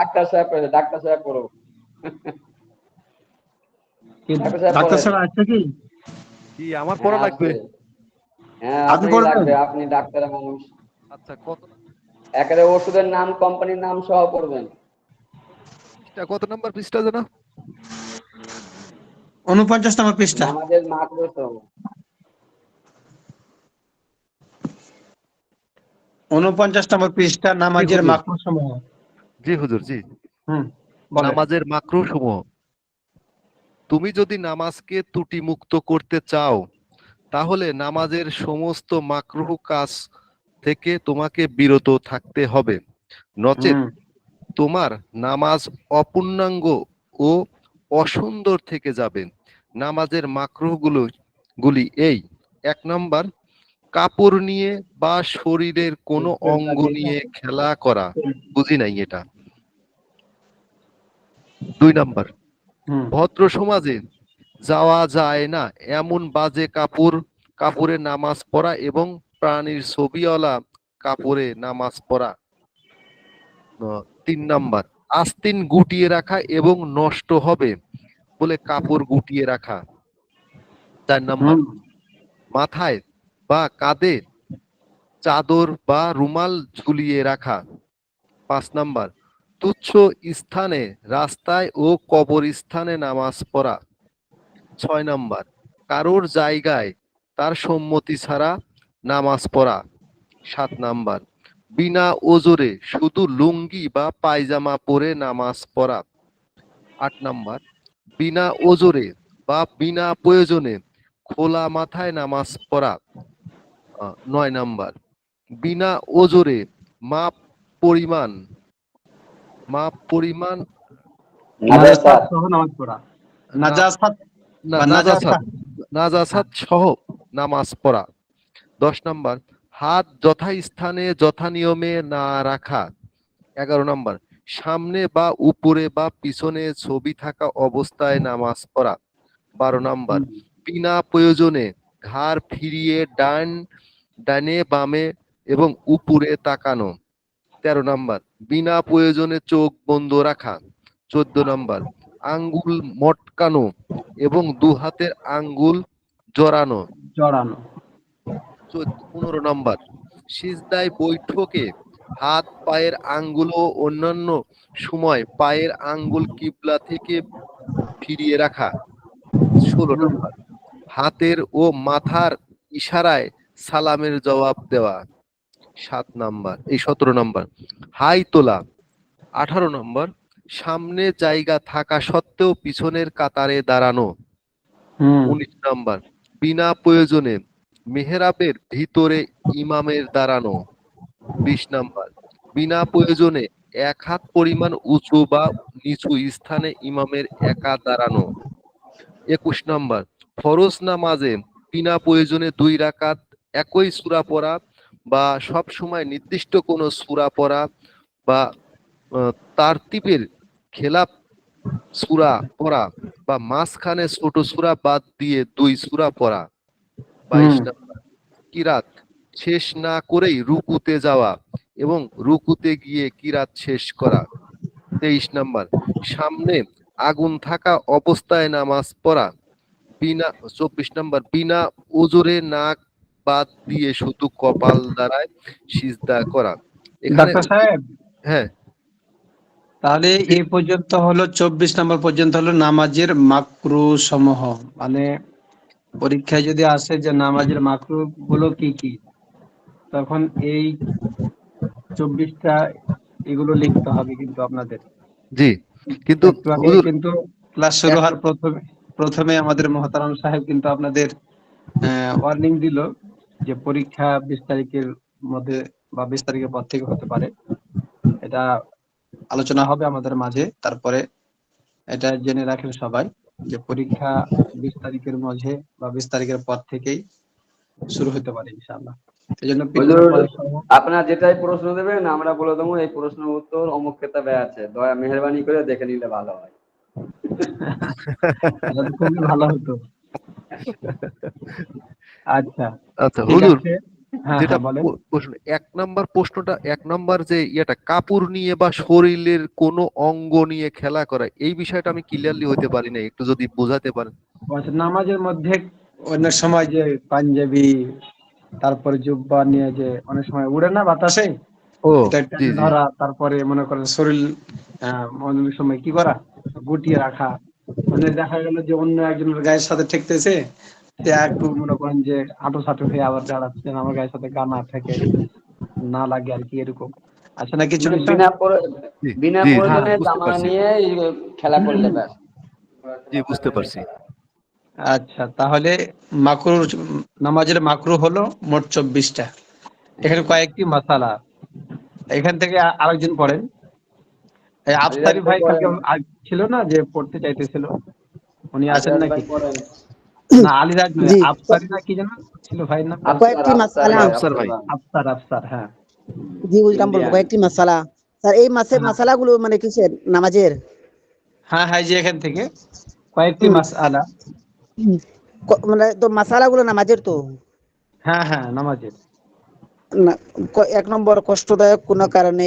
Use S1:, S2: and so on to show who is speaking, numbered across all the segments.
S1: Doctor সাহেব পড়ো। Doctor সাহেব
S2: ডাক্তার
S1: পড়েন।
S2: স্যার আছে কি?
S3: কি আমার পড়া লাগবে?
S1: হ্যাঁ,
S2: আপনি
S1: আপনি
S2: পড়বেন?
S1: লাগবে, আপনি ডাক্তার মানুষ।
S3: আচ্ছা, কত
S1: একেবারে ওষুধের নাম, কোম্পানির নাম সহ পড়বেন।
S3: কত নাম্বার পৃষ্ঠা যেন?
S2: 49 নম্বর পৃষ্ঠা।
S1: নামাজের মাকরু সহ।
S2: 49 নম্বর পৃষ্ঠা, নামাজের
S3: হুজুর।
S2: মাকরু সমূহ।
S3: জি হুজুর, জি।
S2: বলেন।
S3: নামাজের মাকরু সমূহ। তুমি যদি নামাজকে ত্রুটি মুক্ত করতে চাও, তাহলে নামাজের সমস্ত মাকরুহ কাজ থেকে তোমাকে বিরত থাকতে হবে, নচেত তোমার নামাজ অপূর্ণাঙ্গ ও অসুন্দর থেকে যাবে। নামাজের মাকরুহ গুলি এই: 1 নাম্বার, কাপড় নিয়ে বা শরীরের কোনো অঙ্গ নিয়ে খেলা করা। বুঝি নাই এটা। 2 নাম্বার, ভদ্র সমাজে যাওয়া যায় না এমন বাজে কাপড়ে নামাজ পড়া এবং প্রাণীর ছবিওয়ালা কাপড়ে নামাজ পড়া। 3 নাম্বার, আস্তিন গুটিয়ে রাখা এবং নষ্ট হবে বলে কাপড় গুটিয়ে রাখা। 4 নাম্বার, মাথায় বা কাঁধে চাদর বা রুমাল ঝুলিয়ে রাখা। 5 নাম্বার, তুচ্ছ স্থানে, রাস্তায় ও কবরস্থানে নামাজ পড়া। 6 নাম্বার, কারোর জায়গায় তার সম্মতি ছাড়া নামাজ পড়া। 7 নাম্বার, বিনা ওজরে শুধু লুঙ্গি বা পায়জামা পরে নামাজ পড়া। 8 নাম্বার, বিনা ওজরে বা বিনা প্রয়োজনে খোলা মাথায় নামাজ পড়া। 9 নাম্বার, বিনা ওজরে মাপ পরিমাণ
S2: নাজাসাত সহ নামাজ পড়া।
S3: নাজাসাত সহ নামাজ পড়া। 10 নাম্বার, হাত যথাস্থানে যথানিয়মে না রাখা। 11 নাম্বার, সামনে বা উপরে বা পিছনে ছবি থাকা অবস্থায় নামাজ পড়া। 12 নাম্বার, বিনা প্রয়োজনে ঘাড় ফিরিয়ে ডানে বামে এবং উপরে তাকানো। 13 নাম্বার, বিনা প্রয়োজনে চোখ বন্ধ রাখা। 14 নাম্বার, আঙ্গুল মটকানো এবং 2 হাতের আঙ্গুল জড়ানো। 15 নাম্বার, সিজদায় বৈঠকে হাত পায়ের আঙ্গুল ও অন্যান্য সময় পায়ের আঙ্গুল কিবলা থেকে ফিরিয়ে রাখা। 16 নাম্বার, হাতের ও মাথার ইশারায় সালামের জবাব দেওয়া। 17 নাম্বার, হাই তোলা। 18 নম্বর, সামনে জায়গা থাকা সত্ত্বেও পিছনের কাতারে দাঁড়ানো। 19 নাম্বার, বিনা প্রয়োজনে মেহরাবের ভিতরে ইমামের দাঁড়ানো। 20 নাম্বার, বিনা প্রয়োজনে 1 হাত পরিমাণ উঁচু বা নিচু স্থানে ইমামের একা দাঁড়ানো। 21 নাম্বার, ফরজ নামাজে বিনা প্রয়োজনে 2 রাকাত একই সূরা পড়া বা সব সময় নির্দিষ্ট কোনো সূরা পড়া বা তারতিবের খেলাফ সূরা পড়া বা মাঝখানে ছোট সূরা বাদ দিয়ে 2 সূরা পড়া। 22 নাম্বার, কিরাত শেষ না করেই রুকুতে যাওয়া এবং রুকুতে গিয়ে কিরাত শেষ করা। 23 নাম্বার, সামনে আগুন থাকা অবস্থায় নামাজ পড়া। 24 নাম্বার, বিনা ওজরে নাক বাদ দিয়ে শুধু কপাল দ্বারায় সিজদা করা। এখানে
S2: ডাক্তার সাহেব,
S3: হ্যাঁ,
S2: তাহলে এই পর্যন্ত হলো 24 নম্বর পর্যন্ত হলো নামাজের মাকরু সমূহ। মানে পরীক্ষায় যদি আসে যে নামাজের মাকরু গুলো কি কি, তখন এই 24টা এগুলো লিখতে হবে কিন্তু আপনাদের।
S3: জি, কিন্তু
S2: একটু আগে
S3: হুজুর
S2: কিন্তু ক্লাস শুরু হওয়ার প্রথমে আমাদের মহতারাম সাহেব কিন্তু আপনাদের ওয়ার্নিং দিল যে পরীক্ষা 20 তারিখের মধ্যে বা 20 তারিখের পর থেকে হতে পারে। এটা আলোচনা হবে আমাদের মাঝে। তারপরে এটা জেনে রাখেন সবাই যে পরীক্ষা 20 তারিখের মাঝে বা 20 তারিখের পর থেকেই শুরু হতে পারে ইনশাআল্লাহ। এই জন্য
S1: আপনার যেটাই প্রশ্ন দেবেন আমরা বলে দেবো এই প্রশ্নের উত্তর অমুক কেতাবে আছে, দয়া মেহেরবানি করে দেখে নিলে ভালো হয়।
S2: খুবই ভালো হতো। আচ্ছা
S3: আচ্ছা
S2: ঠিক
S3: হুজুর,
S2: আছে। হ্যাঁ
S3: যেটা
S2: হ্যাঁ বলেন।
S3: প্রশ্ন, 1 নম্বর প্রশ্নটা, 1 নম্বর যে ইয়েটা কাপড় নিয়ে বা শরীরের কোনো অঙ্গ নিয়ে খেলা করা, এই বিষয়টা আমি ক্লিয়ারলি হতে পারি না, একটু যদি বোঝাতে পারেন।
S2: আচ্ছা, নামাজের মধ্যে অনেক সময় যে পাঞ্জাবি তারপরে জুব্বা নিয়ে যে অনেক সময় উড়ে না বাতাসে,
S3: ও,
S2: এটা
S3: জি
S2: টেনে
S3: জি।
S2: ধরা, তারপরে মনে করেন শরীর অনেক সময় কি করা, গুটিয়ে রাখা, মানে দেখা গেল যে অন্য একজনের গায়ের সাথে ঠেকতেছে, সে একটু মনে করেন যে হাঁটু সাঁটু হয়ে আবার দাঁড়াচ্ছে, আমার গায়ের সাথে গা না থেকে না লাগে আর কি, এরকম আছে না কিছু
S1: মানে
S2: বিষয়।
S3: জি
S1: বিনা
S3: জি জি,
S2: হ্যাঁ
S1: প্রয়োজনে
S3: বুঝতে
S1: জামা
S3: পারছি।
S1: নিয়ে এই খেলা করলে ব্যাস।
S3: জি, বুঝতে পারছি।
S2: আচ্ছা, তাহলে মাকরুহ, নামাজের মাকরুহ হলো মোট 24টা। এখানে কয়েকটি মাসালা, এখান থেকে আরেকজন পড়েন, এই
S1: আলিরাজ
S2: আফসারি
S1: ভাই
S2: ভাই কালকে
S1: পড়েন,
S2: ছিল না যে পড়তে চাইতেছিল, উনি আছেন
S1: আলিরাজ ভাই
S2: নাকি?
S1: পড়েন।
S2: না, আলিরাজ নয়,
S4: জি,
S2: আফসারি না কি যেন ছিল ভাইয়ের নামটা।
S1: আফসার,
S4: কয়েকটি
S1: আফসার
S4: মাসালা।
S1: ভাই,
S3: আফসার
S1: আফসার
S3: ভাই।
S1: ভাই,
S2: আফসার, আফসার, হ্যাঁ।
S4: জি বুঝলাম, বলবো
S1: ইন্ডিয়ান।
S4: কয়েকটি মাসালা। স্যার এই
S2: হ্যাঁ
S4: মাসালাগুলো মানে কিসের, নামাজের?
S2: হ্যাঁ হ্যাঁ, যে এখান থেকে কয়েকটি
S4: হুম,
S2: মাসআলা।
S4: মানে তো মাসালাগুলো নামাজের তো।
S2: হ্যাঁ হ্যাঁ, নামাজের।
S4: না, 1 নম্বর, কষ্টদায়ক কোনো কারণে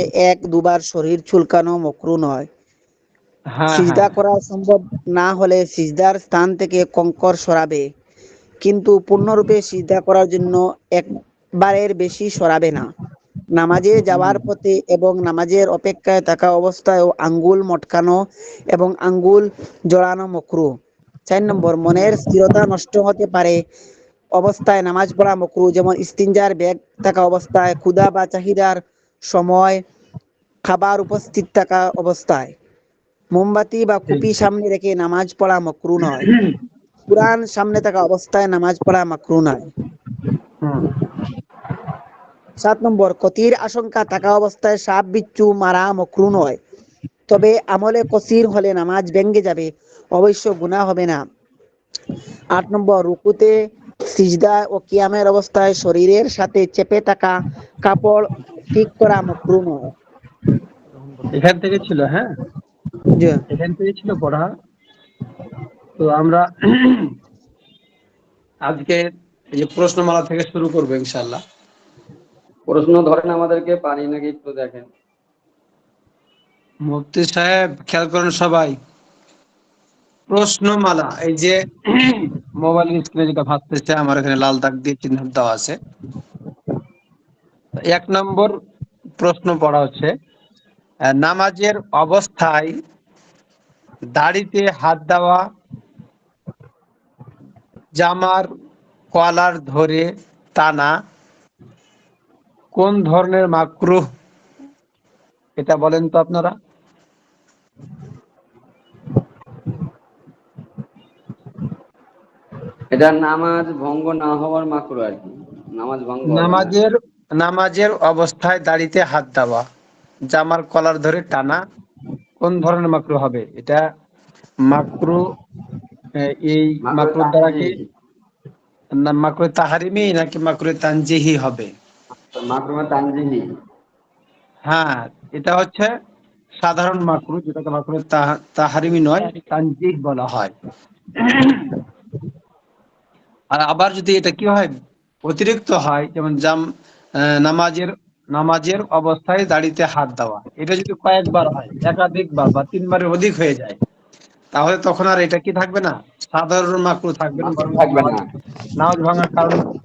S4: দুবার শরীর চুলকানো মকরু নয়।
S2: হ্যাঁ
S4: সিজদা
S2: হ্যাঁ
S4: করা সম্ভব না হলে সিজদার স্থান থেকে কঙ্কর সরাবে, কিন্তু পূর্ণরূপে সিজদা করার জন্য একবারের বেশি সরাবে না। নামাজে যাওয়ার পথে এবং নামাজের অপেক্ষায় থাকা অবস্থায় আঙ্গুল মটকানো এবং আঙ্গুল জড়ানো মকরু। 4 নম্বর, মনের স্থিরতা নষ্ট হতে পারে অবস্থায় নামাজ পড়া মকরু, যেমন ইস্তিনজার ব্যাগ থাকা অবস্থায়, ক্ষুধা বা চাহিদার সময়, খাবার উপস্থিত থাকা অবস্থায়। মোমবাতি বা
S2: ঠিক।
S4: কুপি সামনে রেখে নামাজ পড়া মকরু নয়। কুরআন সামনে থাকা অবস্থায় নামাজ পড়া মাকরু নয়।
S2: হুম
S4: 7 নম্বর, ক্ষতির আশঙ্কা থাকা অবস্থায় সাপ বিচ্ছু মারা মকরু নয়, তবে আমলে কসির হলে নামাজ ভেঙ্গে যাবে, অবশ্য গুনাহ হবে না। 8 নম্বর, রুকুতে, সিজদা ও কিয়ামের অবস্থায় শরীরের সাথে চেপে থাকা কাপড় ঠিক করা মকরু নয়।
S2: এখান থেকে ছিল, হ্যাঁ,
S4: জি।
S2: এখান থেকে ছিল পড়া। তো আমরা আজকে এই যে প্রশ্নমালা থেকে শুরু করবো ইনশাআল্লাহ।
S1: প্রশ্ন ধরেন আমাদেরকে, পারি নাকি একটু দেখেন।
S2: মুফতি সাহেব খেয়াল করেন সবাই, প্রশ্নমালা, এই যে মোবাইল স্ক্রিনে যেটা ভাসতেছে, আমার এখানে লাল দাগ দিয়ে চিহ্ন দেওয়া আছে। 1 নম্বর প্রশ্ন পড়া হচ্ছে, নামাজের অবস্থায় দাড়িতে হাত দেওয়া, জামার কলার ধরে টানা কোন ধরনের মাকরুহ, এটা বলেন তো আপনারা।
S1: এটা নামাজ ভঙ্গ না হওয়ার মাকরু আর কি, নামাজ ভঙ্গ হবে না।
S2: নামাজের নামাজের অবস্থায় দাড়িতে হাত দেওয়া, জামার কলার ধরে টানা কোন ধরনের মাকরু হবে? এটা মাকরু, এই
S1: মাকরু
S2: মাকরুর দ্বারা
S1: তানজিহি,
S2: কি না মাকরু তাহারিমি নাকি মাকরু তানজিহি হবে?
S1: মাকরু তানজিহি।
S2: হ্যাঁ, এটা হচ্ছে সাধারণ মাকরু, যেটাকে মাকরু তাহারিমি নয়, তানজিহ বলা হয়। আর আবার যদি এটা কি হয়, অতিরিক্ত হয়, যেমন নামাজের নামাজের অবস্থায় দাড়িতে হাত দেওয়া, এটা যদি কয়েকবার হয়, একাধিকবার বা 3বারের অধিক হয়ে যায়, তাহলে তখন আর এটা কি থাকবে না, সাধারণ মাকরু থাকবে না,
S1: মাকরু
S2: বরং
S1: থাকবে
S2: নামাজ
S1: না।
S2: নামাজ ভাঙার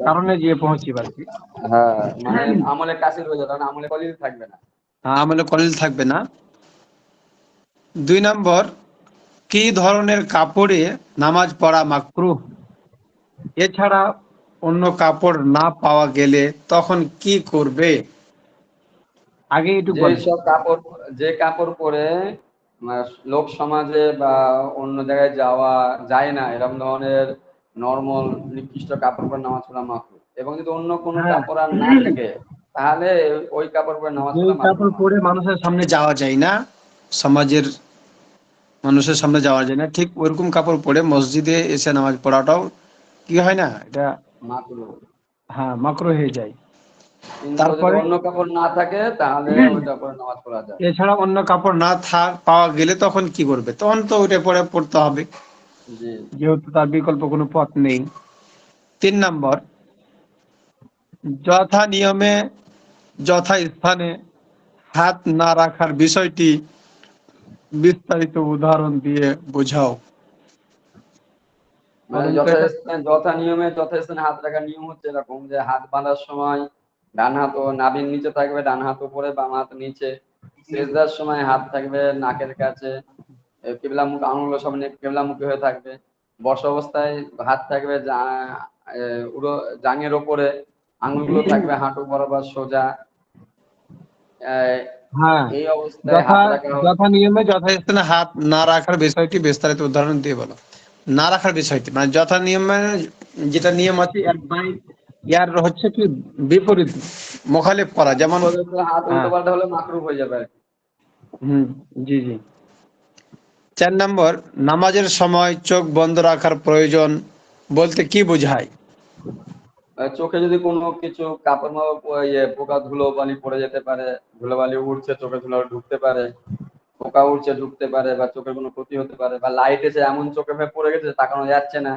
S2: কারণে গিয়ে পৌঁছিবে আর কি।
S1: হ্যাঁ, মানে আমলে কাসির হয়ে যাবে, আমলে কলিল থাকবে না।
S2: আমলে কলিল থাকবে না। 2 নম্বর, কি ধরনের কাপড়ে নামাজ পড়া মাকরুহ, এছাড়া অন্য কাপড় না পাওয়া গেলে তখন কি করবে? আগে একটু
S1: যে
S2: বলেন।
S1: সব কাপড়, যে কাপড় পরে লোক সমাজে বা অন্য জায়গায় যাওয়া যায় না, এরকম ধরনের নর্মাল নির্দিষ্ট কাপড় পরে নামাজ পড়া মাকরু। এবং যদি অন্য কোনো
S2: হ্যাঁ,
S1: কাপড় আর না থাকে, তাহলে ওই কাপড় পরে নামাজ
S2: যে
S1: পড়া মাকরু
S2: কাপড়
S1: না।
S2: পরে মানুষের সামনে যাওয়া যায় না, সমাজের মানুষের সামনে যাওয়া যায় না, ঠিক ওইরকম কাপড় পরে মসজিদে এসে নামাজ পড়াটাও কি হয় না, এটা
S1: মাকরু।
S2: হ্যাঁ মাকরুহ হয়ে যায়।
S1: কিন্তু যদি
S2: তারপরে
S1: অন্য কাপড় না থাকে, তাহলে ওইটা পরে নামাজ পড়া যায়।
S2: এছাড়া অন্য কাপড় না পাওয়া গেলে তখন কি করবে? তখন তো ওইটা পরে পড়তে হবে,
S1: জি।
S2: যেহেতু তার বিকল্প কোনো পথ নেই। 3 নম্বর, যথা নিয়মে যথা স্থানে হাত না রাখার বিষয়টি বিস্তারিত উদাহরণ দিয়ে বোঝাও।
S1: মানে
S2: বলুন তো এটা।
S1: যথা নিয়মে যথাস্থানে হাত রাখার নিয়ম হচ্ছে এরকম যে হাত বাঁধার সময় ডান হাত ও নাভির নিচে থাকবে, ডান হাত উপরে, বাম হাত নিচে। সেজদার সময় হাত থাকবে নাকের কাছে, কিবলা মুখ আঙুলগুলো সব কিবলা মুখী হয়ে থাকবে। বসা অবস্থায় হাত থাকবে জাঙের ওপরে, আঙুলগুলো থাকবে হাঁটু বরাবর সোজা। আহ,
S2: হ্যাঁ,
S1: এই অবস্থায় হাত রাখা
S2: যথা নিয়মে যথাস্থানে হাত না রাখার বিষয়টি বিস্তারিত উদাহরণ দিয়ে বলো। না রাখার বিষয়টি মানে যথা নিয়মে যেটা নিয়ম আছে ইয়ার হচ্ছে কি বিপরীত মোখালেফ করা, যেমন
S1: হাত উল্টো
S2: হ্যাঁ,
S1: পাল্টা হলে মাকরুহ হয়ে যাবে আর কি।
S2: জি জি। 4 নম্বর, নামাজের সময় চোখ বন্ধ রাখার প্রয়োজন বলতে কি বোঝায়?
S1: চোখে যদি কোনো কিছু কাপড় মাপড় পোকা ধুলো বালি পড়ে যেতে পারে, ধুলোবালি উঠছে চোখে, ধুলো ঢুকতে পারে, পোকা উঠছে ঢুকতে পারে, বা চোখের কোনো ক্ষতি হতে পারে, বা লাইট এসে এমন চোখে পড়ে গেছে তাকানো যাচ্ছে না,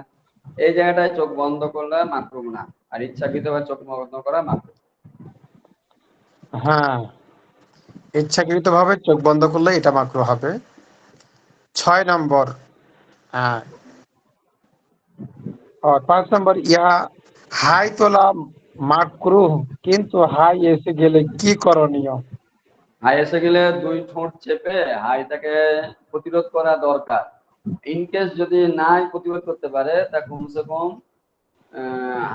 S1: এই জায়গাটায় চোখ বন্ধ করলে মাকরুহ না। আর ইচ্ছাকৃতভাবে চোখ বন্ধ করা মাকরুহ।
S2: হ্যাঁ, ইচ্ছাকৃতভাবে চোখ বন্ধ করলে এটা মাকরুহ হবে। 6 নম্বর, হ্যাঁ, 5 নম্বর, হাই তোলা মাকরুহ, কিন্তু হাই এসে গেলে কি করণীয়?
S1: হাই এসে গেলে দুই ঠোঁট চেপে হাইটাকে প্রতিরোধ করা দরকার। ইনকেস যদি নাই প্রতিরোধ করতে পারে তা কমসে কম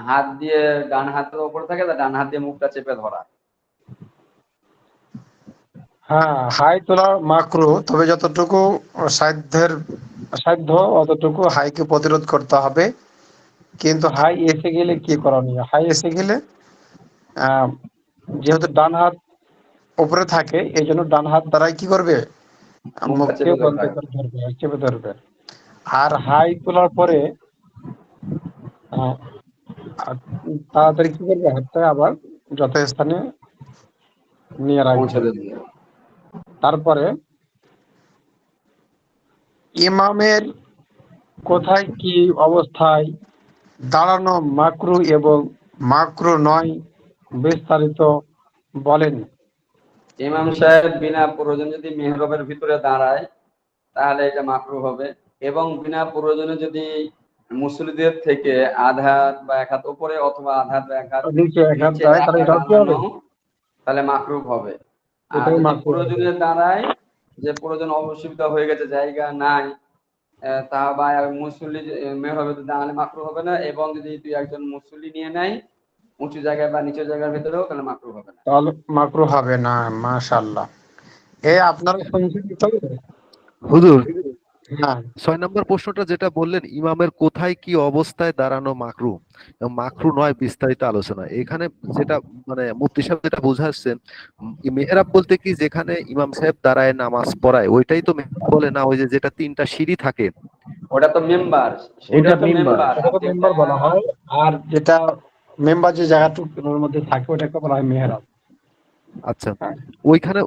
S1: হাত দিয়ে, ডান হাতের ওপরে থাকে তা ডান হাত দিয়ে মুখটা চেপে ধরা।
S2: হ্যাঁ, হাই তোলা মাকরুহ, তবে যতটুকু সাধ্য অতটুকু হাইকে প্রতিরোধ করতে হবে। কিন্তু হাই এসে গেলে কি করণীয়? হাই এসে গেলে যেহেতু ডান হাত উপরে থাকে, এই জন্য ডান হাত দ্বারাই কি করবে?
S1: মুখটা
S2: মুখকে
S1: চেপে
S2: বন্ধ
S1: ধরে
S2: করে ধরবে, চেপে ধরবে। আর হাই তোলার পরে আহ, আর তাড়াতাড়ি কি করবে? হাতটা আবার যথাস্থানে নিয়ে
S1: পৌঁছে
S2: রাখবে।
S1: দেবে।
S2: তারপরে ইমামের কোথায় কি অবস্থায় দাঁড়ানো মাকরু এবং মাকরু নয় বিস্তারিত বলেন।
S1: ইমাম সাহেব বিনা প্রয়োজন যদি মেহরাবের ভিতরে দাঁড়ায় তাহলে এটা মাকরুহ হবে, এবং বিনা প্রয়োজনে যদি মুসল্লিদের থেকে আধা হাত বা এক হাত উপরে অথবা আধা হাত বা এক হাত
S2: নিচে এক হাত
S1: নিচে
S2: দেয়, তাহলে
S1: রাখা
S2: এটাও কি হবে?
S1: দাঁড়ানো, তাহলে মাকরুহ হবে। আর
S2: এটাই
S1: যদি
S2: মাকরু হবে।
S1: প্রয়োজনে দাঁড়ায়, যে প্রয়োজন অসুবিধা হয়ে গেছে জায়গা নাই, তা বা মুসল্লি মেহরাবে দাঁড়ালে মাকরুহ হবে না, এবং যদি তুই একজন মুসল্লি নিয়ে নেয় উঁচু জায়গায় বা নিচু জায়গার ভেতরেও, তাহলে মাকরুহ হবে না।
S2: তাহলে মাকরু হবে না। মাশাআল্লাহ। আপনারা শুনছেন তো?
S3: হুজুর,
S2: হ্যাঁ,
S3: 6 নম্বর প্রশ্নটা যেটা বললেন, ইমামের কোথায় কি অবস্থায় দাঁড়ানো মাকরু এবং মাকরু নয় বিস্তারিত আলোচনা। এখানে যেটা মানে মুফতি সাহেব যেটা বোঝাচ্ছেন, মেহরাব বলতে কি যেখানে ইমাম সাহেব দাঁড়ায় নামাজ পড়ায় ওইটাই তো মেহরাব বলে না? ওই যে যেটা 3টা সিঁড়ি থাকে,
S1: ওটা তো মেম্বার, সেটা
S3: ওইটা
S1: তো
S3: মেম্বার।
S1: মেম্বার। আর
S2: ওটাকে
S1: যেটা
S2: মেম্বার বলা হয়। আর যেটা মেম্বার যে জায়গাটুকুর মধ্যে থাকে ওটাকে বলা হয় মেহরাব।
S3: আচ্ছা,
S2: হ্যাঁ,
S3: ওইখানে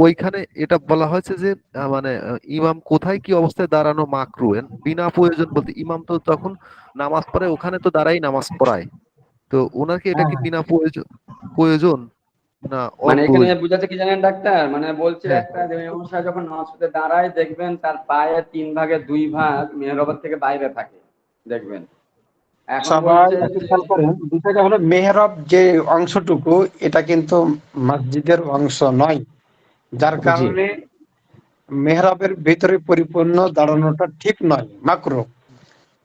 S3: ওইখানে এটা বলা হয়েছে যে মানে ইমাম কোথায় কি অবস্থায় দাঁড়ানো মাকরু বিনা প্রয়োজন বলতে, ইমাম তো তখন নামাজ পড়ায়, ওখানে তো দাঁড়াই নামাজ পড়ায়, তো ওনাকে এটা কি
S2: হ্যাঁ,
S3: বিনা প্রয়োজন প্রয়োজন না
S1: মানে এখানে
S3: অপ্রয়োজন?
S1: বুঝাতে কি জানেন ডাক্তার, মানে বলছে
S3: হ্যাঁ,
S1: একটা যে ইমাম সাহেব যখন নামাজ পড়তে দাঁড়ায় দেখবেন তার পায়ে 3 ভাগের 2 ভাগ মেহরাবের থেকে বাইরে থাকে, দেখবেন। এখন
S2: সবাই
S1: বলছে
S2: একটু
S1: যে
S2: খেয়াল করেন, বিষয়টা হলো মেহরাব যে অংশটুকু, এটা কিন্তু মসজিদের অংশ নয়, যার
S3: জি,
S2: কারণে মেহরাবের ভিতরে পরিপূর্ণ দাঁড়ানোটা ঠিক নয়, মাকরু।
S3: জি,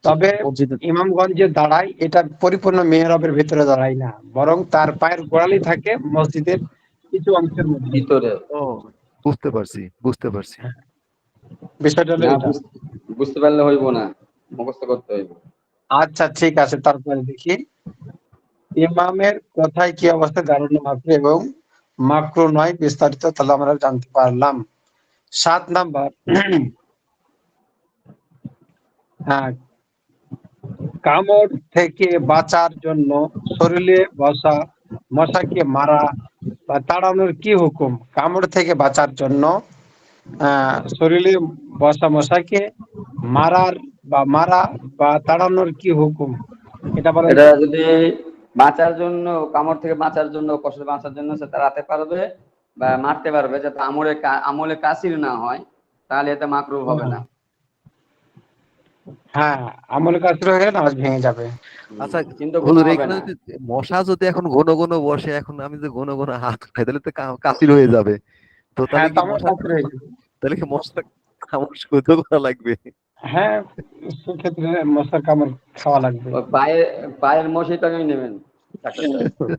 S2: তবে
S3: মসজিদে।
S2: ইমামগঞ্জ যে দাঁড়ায় এটা পরিপূর্ণ মেহরাবের ভিতরে দাঁড়ায় না, বরং তার পায়ের গোড়ালি থাকে মসজিদের কিছু অংশের মধ্যে।
S1: ভিতরে।
S3: ও, বুঝতে পারছি, বুঝতে পারছি।
S2: বিষয়টা হলো
S1: না,
S2: এটা।
S1: বুঝতে পারলে হইব না, মুখস্থ করতে হইব।
S2: আচ্ছা, ঠিক আছে, তারপরে দেখি ইমামের কোথায় কি অবস্থায় দাঁড়ানো মাকরু এবং মাকরু নয় বিস্তারিত, তাহলে আমরা জানতে পারলাম। 7 নাম্বার, হ্যাঁ, কামড় থেকে বাঁচার জন্য শরীরে বসা মশাকে মারা বা তাড়ানোর কি হুকুম? কামড় থেকে বাঁচার জন্য শরীরে বসা মশাকে মারা বা তাড়ানোর কি হুকুম? এটা বলেন
S1: এটা
S2: তো।
S1: যদি বাঁচার জন্য, কামড় থেকে বাঁচার জন্য, কষ্ট থেকে বাঁচার জন্য সে তাড়াতে পারবে বা মারতে পারবে, যাতে আমলে কাসির না হয়, তাহলে এতে মাকরুহ হবে না।
S2: হ্যাঁ, আমল কাসর হয়ে নামাজ ভেঙে যাবে।
S3: আচ্ছা
S1: কিন্তু গুনাহ
S3: হুজুর,
S1: হবে
S3: এখানে
S1: না।
S3: যদি মশা যদি এখন ঘন ঘন বসে, এখন আমি যে ঘন ঘন হাত উঠাই, তাহলে তো কাসির হয়ে যাবে। তো তাহলে
S2: হ্যাঁ,
S3: কি
S2: তামার
S3: মশা,
S2: কাসর হয়ে যাবে।
S3: তাহলে কি মশা কামড় সহ্য করা লাগবে?
S2: হ্যাঁ, সেক্ষেত্রে মশার কামড় খাওয়া লাগবে।
S1: ওই পায়ের মশিটাকেই নেবেন ডাক্তার সাহেব।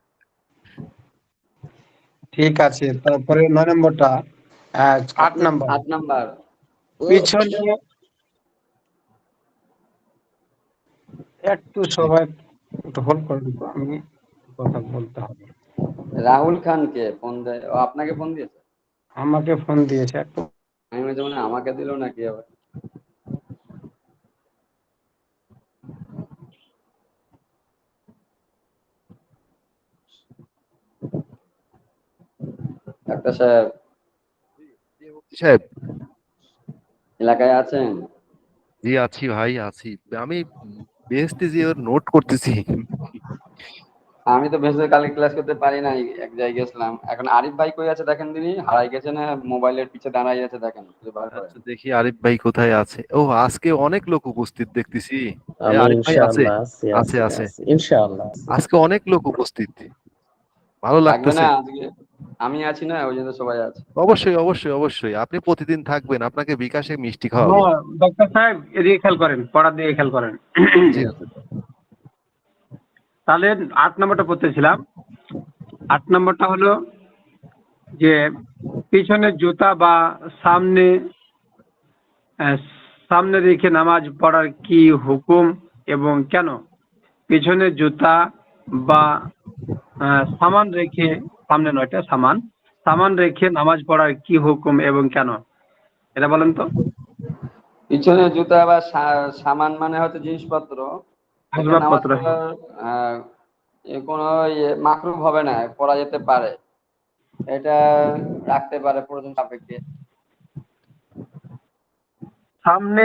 S2: ঠিক আছে, তারপরে 9 নম্বরটা, 8 নম্বর,
S1: 8 নাম্বার।
S2: পিছনে একটু সবাই একটু হোল্ড করে দিত, আমি কথা বলতে হবে।
S1: রাহুল খানকে ফোন দেয়, ও আপনাকে ফোন দিয়েছে?
S2: আমাকে ফোন দিয়েছে একটু।
S1: আমি বলছি মানে আমাকে দিল নাকি আবার। ডাক্তার সাহেব
S3: সাহেব,
S1: এলাকায় আছেন?
S3: জি আছি ভাই, আছি। আমি বেহেশতে যে নোট করতেছি।
S1: আমি তো বেশি কালকে ক্লাস করতে পারি নাই, এক জায়গায় গেছিলাম। এখন আরিফ ভাই কই আছে দেখেন দিনই, হারাই গেছে না মোবাইলের পিছে দাঁড়াই আছে, দেখেন খুঁজে বার করেন।
S3: আচ্ছা দেখি আরিফ ভাই কোথায় আছে। ও, আজকে অনেক লোক উপস্থিত দেখতেছি।
S5: আমি
S3: আরিফ ভাই আছে?
S5: ইনশাআল্লাহ আছি
S3: আছে
S5: আছি
S3: আছে।
S5: আছি ইনশাআল্লাহ আছি।
S3: আজকে অনেক লোক উপস্থিত, ভালো
S1: লাগবে না
S3: লাগতেছে।
S1: আজকে? আমি আছি না, ওই জন্য সবাই আছে।
S3: অবশ্যই অবশ্যই অবশ্যই, আপনি প্রতিদিন থাকবেন, আপনাকে বিকাশে মিষ্টি খাওয়াবো।
S2: হ্যাঁ, ডাক্তার সাহেব এদিকে খেয়াল করেন, পড়ার দিকে খেয়াল করেন।
S3: জি।
S2: তাহলে 8 নম্বরটা পড়তেছিলাম। 8 নম্বরটা হলো যে পিছনে জুতা বা সামনে আহ, সামনে রেখে নামাজ পড়ার কি হুকুম এবং কেন? পিছনে জুতা বা সামান রেখে, সামনে নয়টা সামান রেখে নামাজ পড়ার কি হুকুম এবং কেন, এটা বলেন তো।
S1: পিছনে জুতা বা সামান মানে হচ্ছে জিনিসপত্র, রেখে নামাজ
S2: আসবাবপত্র।
S1: পড়ার আহ, কোনো মাকরুহ হবে না, পড়া যেতে পারে। এটা রাখতে পারে প্রয়োজন সাপেক্ষে।
S2: সামনে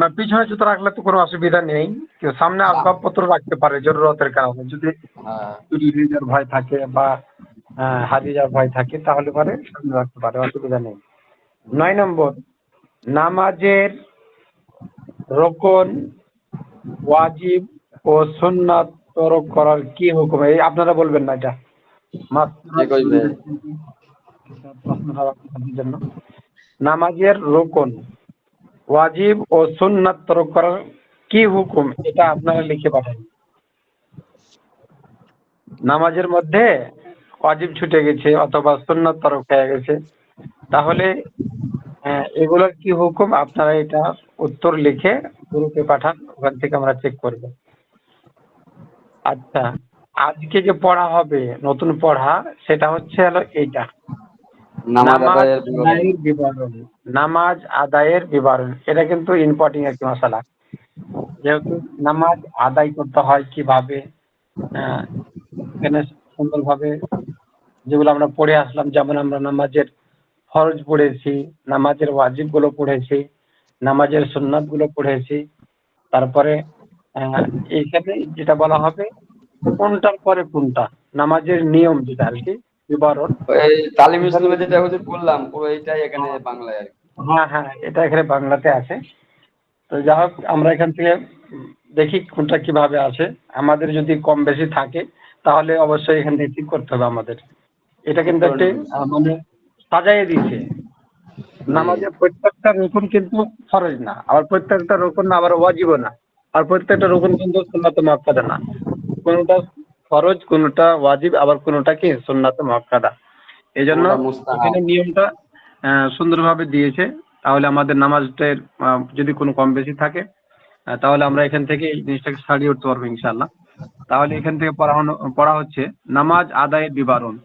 S2: বা পিছনে জুতো রাখলে তো কোনো অসুবিধা নেই, কেউ সামনে আসবাবপত্র রাখতে পারে জরুরতের কারণে, যদি
S1: হ্যাঁ,
S2: চুরি হয়ে যাওয়ার ভয় থাকে বা হারিয়ে যাওয়ার ভয় থাকে, তাহলে পরে সামনে রাখতে পারে, অসুবিধা নেই। 9 নম্বর, নামাজের রোকন, ওয়াজিব ও সুন্নাত তরক করার কি হুকুম? এই আপনারা বলবেন না, এটা
S1: কে কইবে?
S2: প্রশ্ন হওয়ার জন্য। নামাজের রোকন, ওয়াজিব ও সুন্নাত তরক করার কি হুকুম, এটা আপনারা লিখে পাঠান। নামাজের মধ্যে ওয়াজিব ছুটে গেছে অথবা সুন্নাত তরক হয়ে গেছে, তাহলে এগুলোর কি হুকুম, আপনারা এটা উত্তর লিখে গ্রুপে পাঠান, ওখান থেকে আমরা চেক করব। আচ্ছা, আজকে যে পড়া হবে নতুন পড়া, সেটা হলো এইটা,
S1: নামাজ
S2: নামাজ
S1: আদায়ের বিবরণ।
S2: আদায়ের বিবরণ। নামাজ আদায়ের বিবরণ, এটা কিন্তু ইম্পর্টেন্ট একটি মশলা। যেহেতু নামাজ আদায় করতে হয় কিভাবে, আহ, এখানে সুন্দরভাবে যেগুলো আমরা পড়ে আসলাম, যেমন আমরা নামাজের ফরজ পড়েছি, নামাজের ওয়াজিব গুলো পড়েছি, নামাজের সুন্নাত গুলো পড়েছি, তারপরে এইখানে যেটা বলা হবে কোনটার পরে কোনটা, নামাজের নিয়ম যেটা আর কি, বিবরণ।
S1: এই তালিম ইসলামে যেটা হুজুর বললাম পুরো এইটাই এখানে বাংলায় আর কি।
S2: হ্যাঁ হ্যাঁ, এটা এখানে বাংলাতে আছে। তো যাই হোক, আমরা এখান থেকে দেখি কোনটা কিভাবে আছে। আমাদের যদি কম বেশি থাকে, তাহলে অবশ্যই এখান থেকে ঠিক করতে হবে আমাদের। এটা কিন্তু একটি মানে সাজাইয়ে দিয়েছে। নামাজের প্রত্যেকটা রুকুন কিন্তু ফরজ না, আবার প্রত্যেকটা রুকুন না আবার ওয়াজিবও না, আর প্রত্যেকটা রুকুন কিন্তু সুন্নাতে মুআক্কাদা না। কোনটা ফরজ, কোনটা ওয়াজিব, আবার কোনটা কি সুন্নাতে মুআক্কাদা। এই জন্য
S1: কোনটা মুস্তাহাব।
S2: এখানে নিয়মটা সুন্দরভাবে দিয়েছে। তাহলে আমাদের নামাজটার যদি কোনো কম বেশি থাকে, তাহলে আমরা এখান থেকে এই জিনিসটাকে সারিয়ে উঠতে পারবো ইনশাআল্লাহ। তাহলে এখান থেকে পড়া হচ্ছে নামাজ আদায়ের বিবরণ।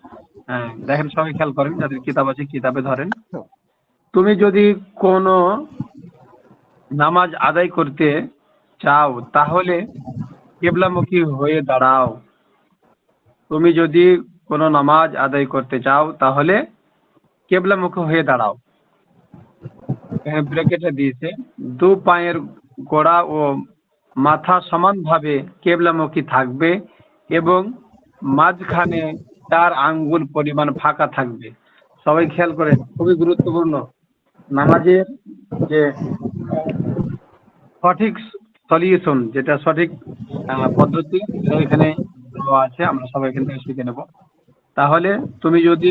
S2: দেখেন, সবাই খেয়াল করেন, যাদের কিতাব আছে কিতাবে ধরেন। তুমি যদি কোনো নামাজ আদায় করতে চাও, তাহলে কিবলামুখী হয়ে দাঁড়াও। তুমি যদি কোনো নামাজ আদায় করতে চাও, তাহলে কিবলামুখী হয়ে দাঁড়াও। এখানে ব্র্যাকেটে দিয়েছে, দু পায়ের গোড়া ও মাথা সমানভাবে কিবলামুখী থাকবে, এবং মাঝখানে 4 আঙ্গুল পরিমাণ ফাঁকা থাকবে। সবাই খেয়াল করেন, খুবই গুরুত্বপূর্ণ। নামাজের যে সঠিক সলিউশন, যেটা সঠিক পদ্ধতি, সেটা এখানে দেওয়া আছে, আমরা সবাই এখান থেকে শিখে নেব। তাহলে তুমি যদি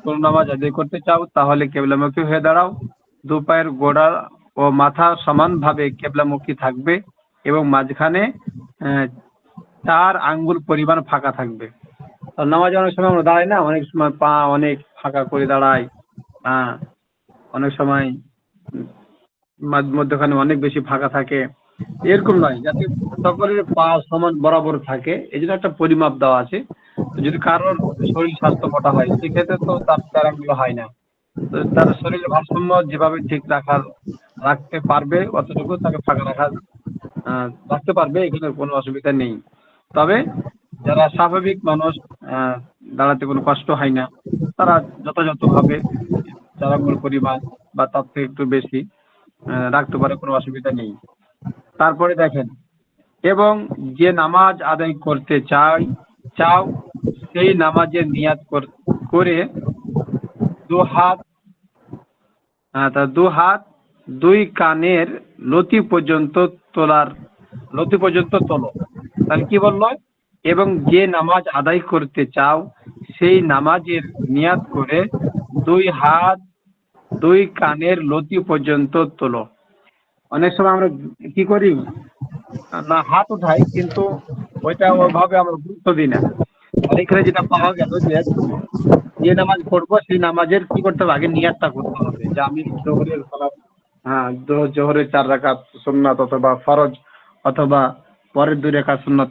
S2: কোন নামাজ আদায় করতে চাও তাহলে কেবলামুখী হয়ে দাঁড়াও, 2 পায়ের গোড়া ও মাথা সমানভাবে কেবলামুখী থাকবে এবং মাঝখানে 4 আঙ্গুল পরিমাণ ফাঁকা থাকবে। নামাজে অনেক সময় আমরা দাঁড়াই না, অনেক সময় পা অনেক ফাঁকা করে দাঁড়াই, অনেক সময় মধ্যখানে অনেক বেশি ফাঁকা থাকে। এরকম নয়, যাতে সকলের পা সমান বরাবর থাকে, এই জন্য একটা পরিমাপ দেওয়া আছে। যদি কারোর শরীর স্বাস্থ্য মোটা হয় সেক্ষেত্রে তো তার প্যারাগুলো হয় না, তো তার শরীরের ভারসাম্য যেভাবে ঠিক রাখতে পারবে অতটুকু তাকে ফাঁকা রাখতে পারবে, এখানে কোনো অসুবিধা নেই। তবে যারা স্বাভাবিক মানুষ, দাঁড়াতে কোনো কষ্ট হয় না, তারা যথাযথভাবে 4 আঙ্গুল পরিমাণ বা তার থেকে একটু বেশি রাখতে পারে, কোনো অসুবিধা নেই। তারপরে দেখেন, এবং যে নামাজ আদায় করতে চাও সেই নামাজের নিয়াত করে 2 হাত 2 কানের লতি পর্যন্ত তোলো। তাহলে কি বললো? এবং যে নামাজ আদায় করতে চাও সেই নামাজের নিয়াত করে 2 হাত 2 কানের লতি পর্যন্ত তোলো। অনেক সময় আমরা কি করি না, হাত উঠাই, কিন্তু ওইটা ওইভাবে আমরা গুরুত্ব দিই না। আর এখানে যেটা পাওয়া গেল যে নামাজ পড়বো সেই নামাজের কি করতে হবে, আগে নিয়াতটা করতে হবে যে আমি জোহরের সালাত, জোহরের 4 রাকাত সুন্নাত অথবা ফরজ অথবা পরের 2 রাকাত সুন্নাত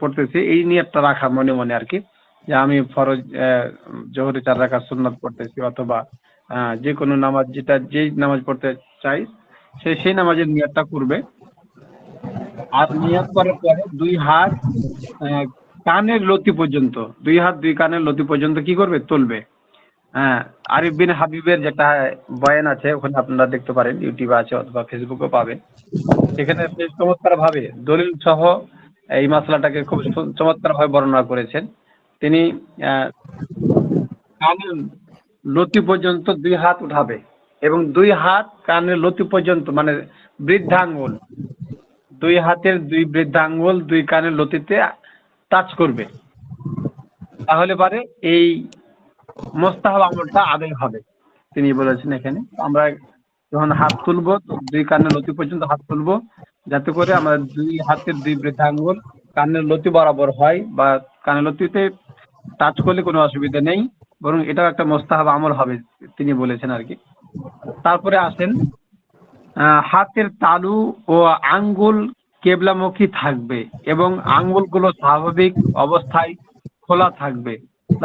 S2: পড়তেছি, এই নিয়াতটা রাখা মনে মনে আর কি, যে আমি ফরজ জোহরের 4 রাকাত সুন্নাত পড়তেছি, অথবা যে কোনো নামাজ, যেই নামাজ পড়তে চাই সেই নামাজের নিয়াতটা করবে। আর নিয়াত করার পরে 2 হাত কানের লতি পর্যন্ত, 2 হাত 2 কানের লতি পর্যন্ত কি করবে, তুলবে। আরিফ বিন হাবিবের যেটা বয়ান আছে, ওখানে আপনারা দেখতে পারেন, ইউটিউবে আছে অথবা ফেসবুকে পাবেন। সেখানে বেশ চমৎকার ভাবে দলিল সহ এই মশলাটাকে খুব চমৎকার ভাবে বর্ণনা করেছেন তিনি। কানের লতি পর্যন্ত 2 হাত উঠাবে এবং 2 হাত কানের লতি পর্যন্ত, মানে বৃদ্ধাঙ্গুল, 2 হাতের 2 বৃদ্ধাঙ্গুল 2 কানের লতিতে টাচ করবে। তাহলে পারে এই মুস্তাহাব আমলটা আদায় হবে, তিনি বলেছেন এখানে। আমরা যখন হাত তুলবো 2 কানের লতি পর্যন্ত হাত তুলবো, যাতে করে আমাদের 2 হাতের 2 বৃদ্ধাঙ্গুল কানের লতি বরাবর হয়, বা কানের লতিতে টাচ করলে কোনো অসুবিধা নেই, বরং এটাও একটা মুস্তাহাব আমল হবে, তিনি বলেছেন আর কি। তারপরে আসেন, হাতের তালু ও আঙ্গুল কেবলামুখী থাকবে এবং আঙ্গুলগুলো স্বাভাবিক অবস্থায় খোলা থাকবে।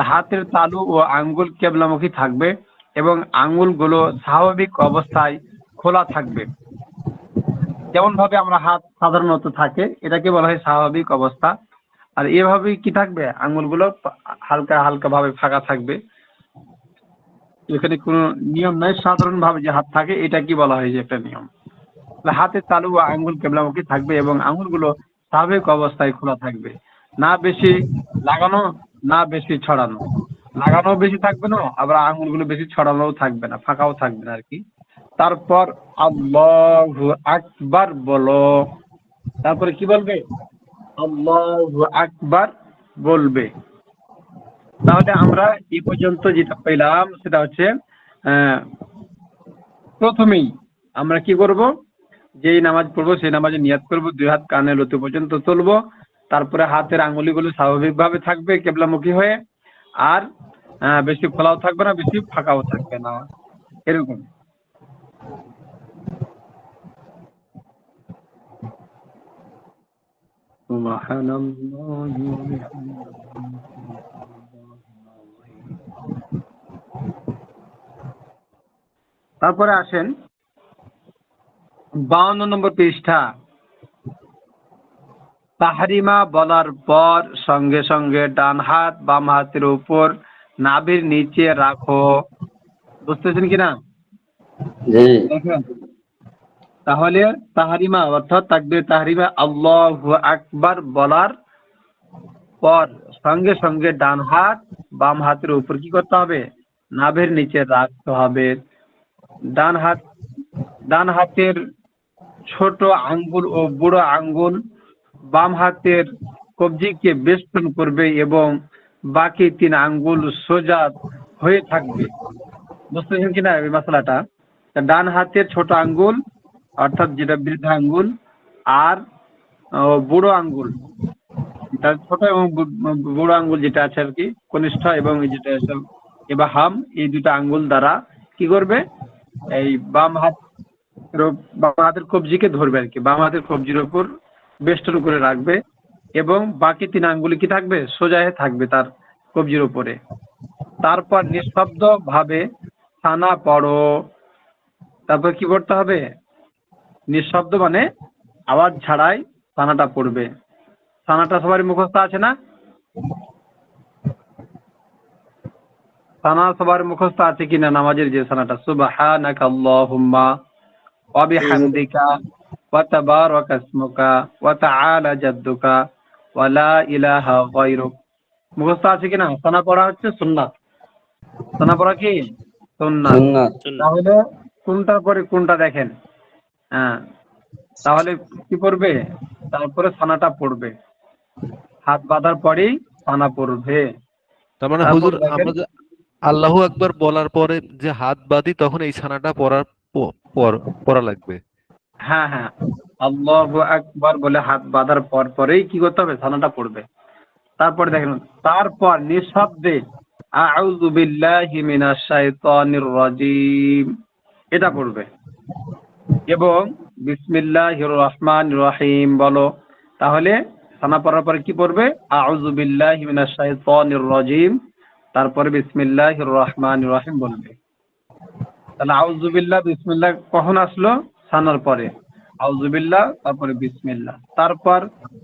S2: হাতের তালু ও আঙ্গুল কেবলামুখী থাকবে এবং আঙ্গুলগুলো স্বাভাবিক অবস্থায় খোলা থাকবে। যেমন ভাবে আমরা হাত সাধারণত থাকে, এটাকে বলা হয় স্বাভাবিক অবস্থা। আর এভাবেই কি থাকবে, আঙ্গুলগুলো হালকা হালকা ভাবে ফাঁকা থাকবে, এখানে কোনো নিয়ম নাই। সাধারণ ভাবে যে হাত থাকে, এটা কি বলা হয় যে একটা নিয়ম। হাতের তালু ও আঙ্গুল কেবলামুখী থাকবে এবং আঙ্গুলগুলো স্বাভাবিক অবস্থায় খোলা থাকবে, না বেশি লাগানো না বেশি ছড়ানো। লাগানো বেশি থাকবে না, আবার আঙ্গুলগুলো বেশি ছড়ানোও থাকবে না, ফাঁকাও থাকবে না আর কি। তারপর আল্লাহু আকবার বলো, তারপরে কি বলবে, আল্লাহু আকবার বলবে। তাহলে আমরা এই পর্যন্ত যেটা পেলাম সেটা হচ্ছে, প্রথমেই আমরা কি করব, যেই নামাজ পড়বো সেই নামাজে নিয়াত করব, 2 হাত কানের লতি পর্যন্ত তুলবো। তারপরে হাতের আঙ্গুলিগুলো স্বাভাবিকভাবে থাকবে কেবলামুখী হয়ে, আর বেশি খোলাও থাকবে না, বেশি ফাঁকাও থাকবে না, এরকম। তারপরে আসেন 52 নম্বর পৃষ্ঠা। তাহরিমা বলার পর সঙ্গে সঙ্গে ডান হাত বাম হাতের উপর নাভির নিচে রাখো। বুঝতেছেন কিনা? দেখেন, তাহলে তাহরিমা অর্থাৎ তাকবীর তাহরিমা আল্লাহু আকবার বলার পর সঙ্গে সঙ্গে ডান হাত বাম হাতের উপর কি করতে হবে, নাভির নিচে রাখতে হবে। ডান হাতের ছোট আঙ্গুল ও বুড়ো আঙ্গুল বাম হাতের কবজিকে বেষ্টন করবে এবং বাকি 3 আঙ্গুল সোজা হয়ে থাকবে। বুঝতে পেরেছেন কিনা এই মশলাটা? ডান হাতের ছোট আঙ্গুল অর্থাৎ যেটা বৃদ্ধা আঙ্গুল আর বুড়ো আঙ্গুল, তার ছোট এবং বুড়ো আঙ্গুল যেটা আছে আর কি কনিষ্ঠ এবং যেটা আছে ইবাহাম, এই দুটো আঙ্গুল দ্বারা কি করবে, এই বাম হাতের কবজিকে ধরবে আর কি, বাম হাতের কবজির উপর বেষ্টন করে রাখবে এবং বাকি 3 আঙ্গুল কি থাকবে, সোজা হয়ে থাকবে তার কবজির উপরে। তারপর নিঃশব্দ ভাবে ছানা পড়ো। তারপর কি করতে হবে, নিঃশব্দ মানে আওয়াজ ছাড়াই ছানাটা পড়বে। ছানাটা সবারই মুখস্থ আছে না? ছানা সবার মুখস্থ আছে কিনা নামাজের যে ছানাটা, সুবহানাকা আল্লাহুম্মা ওয়া বিহামদিকা ওয়া তাবারাকা ইসমুকা ওয়া তাআলা জাদ্দুকা ওয়া লা ইলাহা গায়রুক, মুখস্থ আছে কিনা? ছানা পড়া হচ্ছে সুন্নাত। ছানা পড়া কি সুন্নাত।
S1: সুন্নাত।
S2: তাহলে কোনটা করে কোনটা দেখেন। হ্যাঁ, তাহলে কি করবে, তারপরে ছানাটা পড়বে, হাত বাঁধার পরেই ছানা পড়বে।
S3: তার মানে
S2: তারপর
S3: হুজুর
S2: দেখেন,
S3: আমরা যে আল্লাহু আকবার বলার পরে যে হাত বাঁধি তখন এই ছানাটা পড়া লাগবে।
S2: হ্যাঁ হ্যাঁ, আল্লাহু আকবার বলে হাত বাঁধার পরেই কি করতে হবে, ছানাটা পড়বে। তারপরে দেখেন, তারপর নিঃশব্দে আউযু বিল্লাহি মিনাশ শাইতানির রাজিম এটা পড়বে এবং বিসমিল্লাহির রহমানির রহিম বলো। তাহলে ছানা পড়ার পরে কি পড়বে, আউযু বিল্লাহি মিনাশ শাইতানির রাজিম, তারপরে বিসমিল্লাহির রহমানির রহিম বলবে। তাহলে আউযু বিল্লাহ বিসমিল্লাহ কখন আসলো, ছানার পরে আউযু বিল্লাহ, তারপরে বিসমিল্লাহ, তারপর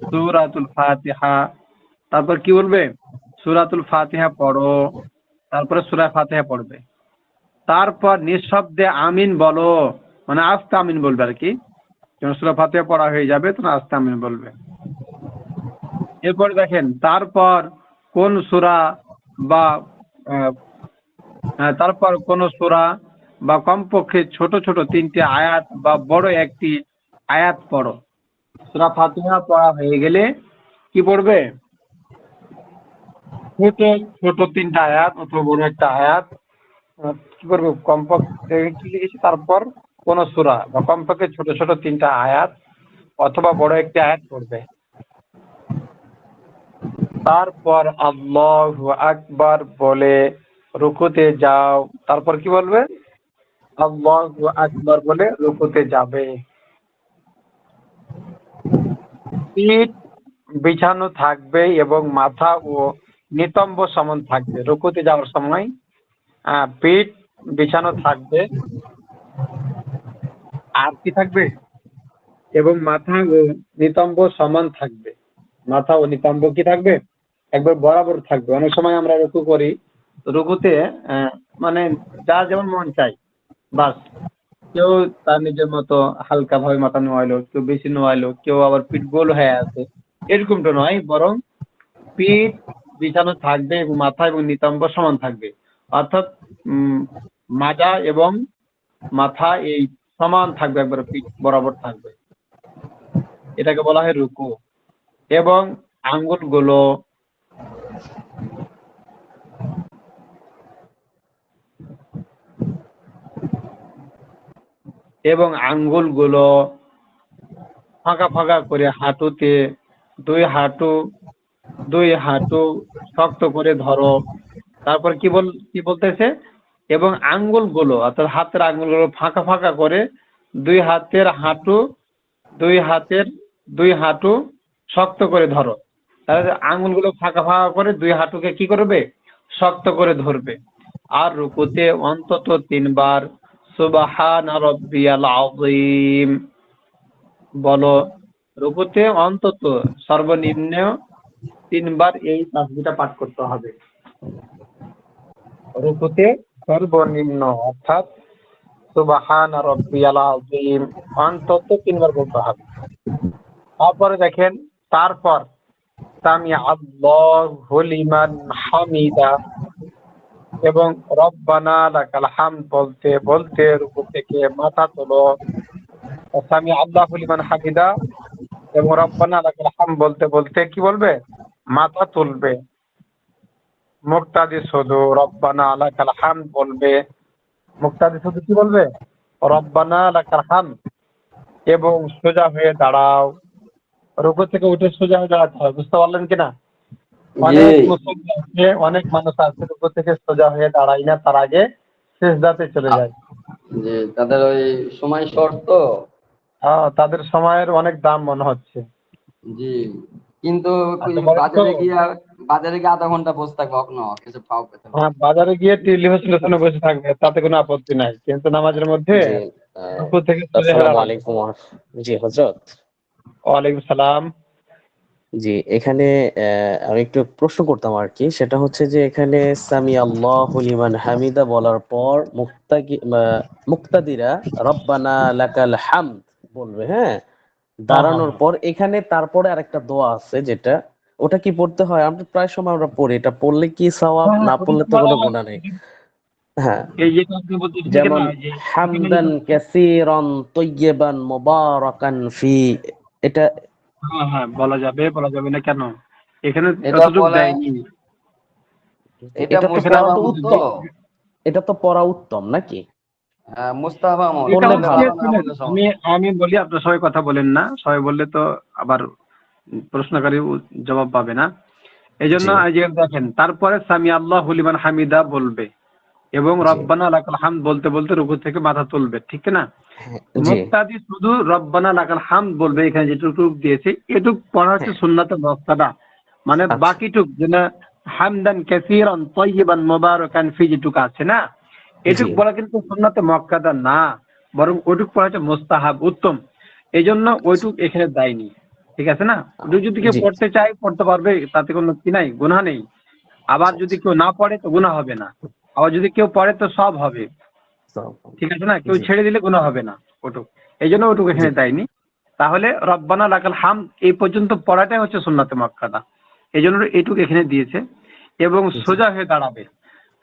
S2: সূরাতুল ফাতিহা, তারপর কি বলবে, সূরাতুল ফাতিহা পড়ো, তারপরে সূরা ফাতিহা পড়বে। তারপর নিঃশব্দে আমিন বলো, মানে আস্তে আমিন বলবে আর কি, যখন সূরা ফাতিহা পড়া হয়ে যাবে তখন আস্তে আমিন বলবে। এরপর দেখেন, তারপর কোন সূরা বা তারপর কোন সূরা বা কমপক্ষে ছোট ছোট 3টি আয়াত বা বড় একটি আয়াত পড়ো। সূরা ফাতিহা পড়া হয়ে গেলে কি পড়বে, ছোট ছোট 3টা আয়াত অথবা বড় একটা আয়াত কি করবে, কমপক্ষে কি লিখেছি, তারপর কোন সূরা বা কমপক্ষে ছোট ছোট 3টা আয়াত অথবা বড় একটি আয়াত পড়বে। তারপর আল্লাহু আকবার বলে রুকুতে যাও। তারপর কি বলবে, আল্লাহু আকবার বলে রুকুতে যাবে। পিঠ বিছানো থাকবে এবং মাথা ও নিতম্ব সমান থাকবে। রুকুতে যাওয়ার সময় পিঠ বিছানো থাকবে আর কি থাকবে, এবং মাথা ও নিতম্ব সমান থাকবে। মাথা ও নিতম্ব কি থাকবে, একবার বরাবর থাকবে। অনেক সময় আমরা রুকু করি, রুকুতে মানে যা যেমন মন চাই বাস, কেউ তার নিজের মতো হালকা ভাবে মাথা নোয়াইলো, কেউ বেশি নোয়াইলো, কেউ আবার পিঠ গোল হয়ে আছে, এরকমটা নয়, বরং পিঠ বিছানো থাকবে এবং মাথা এবং নিতম্ব সমান থাকবে, অর্থাৎ মাজা এবং মাথা এই সমান থাকবে, একবার পিঠ বরাবর থাকবে। এটাকে বলা হয় রুকু। এবং আঙ্গুলগুলো ফাঁকা ফাঁকা করে হাঁটুতে দুই হাঁটু শক্ত করে ধরো। তারপর কি বলতেছে, এবং আঙ্গুলগুলো অর্থাৎ হাতের আঙ্গুলগুলো ফাঁকা ফাঁকা করে দুই হাঁটু শক্ত করে ধরো। তাহলে আঙ্গুলগুলো ফাঁকা ফাঁকা করে 2 হাঁটুকে কি করবে, শক্ত করে ধরবে। আর রুকুতে অন্তত 3 বার সুবহানা রাব্বিয়াল আযীম বলো। রুকুতে অন্তত সর্বনিম্ন 3 বার এই তাসবিহটা পাঠ করতে হবে। রুকুতে সর্বনিম্ন অর্থাৎ সুবহানা রাব্বিয়াল আযীম অন্তত 3 বার বলতে হবে। তারপরে দেখেন,
S5: সামি আল্লাহু লিমান হামিদা এবং রব্বানা লাকাল হামদ বলতে বলতে রুকু থেকে মাথা তোলো। সামি আল্লাহু লিমান হামিদা এবং রব্বানা লাকাল হামদ বলতে বলতে কি বলবে? মাথা তুলবে। মুক্তাদি শুধু রব্বানা লাকাল হামদ বলবে। মুক্তাদি শুধু কি বলবে? রব্বানা লাকাল হামদ। এবং সোজা হয়ে দাঁড়াও। রুকু থেকে উঠে সোজা হয়ে দাঁড়াতে হয়, বুঝতে পারলেন কিনা?
S1: জি
S5: অনেক মানুষ আছে রুকু থেকে সোজা হয়ে দাঁড়ায় না, তার আগে সিজদাতে চলে যায়।
S1: জি, তাদের ওই সময় শর্ট তো।
S5: তাদের সময়ের অনেক দাম মনে হচ্ছে।
S1: জি, কিন্তু
S5: আচ্ছা, বলেন তো।
S1: বাজারে গিয়ে আধা ঘন্টা বসে থাকবো এখনো কিছু পাও পেতে হবে।
S5: হ্যাঁ, বাজারে গিয়ে টেলিভিশনে বসে থাকবে, তাতে কোনো আপত্তি নাই, কিন্তু নামাজের মধ্যে
S6: জি,
S5: রুকু থেকে সোজা হয়ে
S6: আসসালামু
S5: দাঁড়াবে।
S6: আলাইকুম। জি হযরত।
S5: ওয়ালাইকুম সালাম।
S6: জি, এখানে আমি একটু প্রশ্ন করতাম আর কি, সেটা হচ্ছে যে এখানে সামি আল্লাহু লিমান হামিদা বলার পর মুক্তাদিরা রব্বানা লাকাল হামদ বলবে, হ্যাঁ, দাঁড়ানোর পর এখানে তারপরে আরেকটা দোয়া আছে, যেটা ওটা কি পড়তে হয়? আমরা প্রায় সময় আমরা পড়ি, এটা পড়লে কি সওয়াব, না পড়লে তো কোনো গুনাহ নেই। হ্যাঁ,
S5: এই যে আপনি বলতেছেন
S6: যেমন
S5: না যে
S6: হামদান কাসীরান তাইয়্যিবান মুবারাকান ফি, এটা
S5: হ্যাঁ হ্যাঁ, বলা যাবে না কেন? এখানে
S1: এটা
S5: এতটুকু
S1: বলা
S5: দেয়নি।
S1: এটা
S6: এটা তো পড়া
S1: মুস্তাহাব
S6: তো
S1: আমল
S6: উত্তম,
S1: তো।
S6: এটা তো পড়া উত্তম নাকি?
S1: মুস্তাহাব আমল,
S5: এটা
S6: পড়লে
S1: করলে
S6: ভালো।
S1: ভালো না
S5: শুনেন,
S1: করলে
S5: আমি
S1: সমস্যা।
S5: আমি বলি, আপনার সবাই কথা বলেন না, সবাই বললে তো আবার প্রশ্নকারী জবাব পাবে না। এই জন্য
S6: জি
S5: এই যে দেখেন, তারপরে সামি আল্লাহু লিমান হামিদা বলবে এবং
S6: জি
S5: রব্বানা লাকাল হামদ বলতে বলতে রুকু থেকে মাথা তুলবে, ঠিক না?
S6: হ্যাঁ, জি
S5: মুক্তাদি শুধু রব্বানা লাকাল হামদ বলবে, এখানে যেটুকু দিয়েছে এটুক পড়া হচ্ছে
S6: হ্যাঁ,
S5: সুন্নাতে মুআক্কাদা। মানে
S6: আচ্ছা,
S5: বাকিটুক যেন হামদান কাসীরান তাইয়্যিবান মুবারাকান ফি যেটুকু আছে না,
S6: জি
S5: এটুক বলা কিন্তু সুন্নাতে মুআক্কাদা না, বরং ওইটুক পড়া হচ্ছে মুস্তাহাব, উত্তম। এই জন্য ওইটুক এখানে দেয়নি, ঠিক আছে না? ওটুক যদি কেউ
S6: জি
S5: পড়তে চায় পড়তে পারবে, তাতে কোনো কি নাই, গুনাহ নেই। আবার
S6: আচ্ছা
S5: যদি
S6: আচ্ছা,
S5: কেউ না পড়ে তো গুনাহ হবে না, আবার যদি কেউ পড়ে তো সব হবে,
S6: তো,
S5: ঠিক আছে না? কেউ
S6: জি
S5: ছেড়ে দিলে গুনাহ হবে না ওটুক। এই জন্য ওটুক
S6: জি
S5: এখানে দেয়নি। তাহলে রব্বানা লাকাল হামদ এই পর্যন্ত পড়াটাই হচ্ছে সুন্নাতে মুআক্কাদা, এই জন্য এইটুকু এখানে দিয়েছে। এবং
S6: জি
S5: সোজা হয়ে দাঁড়াবে,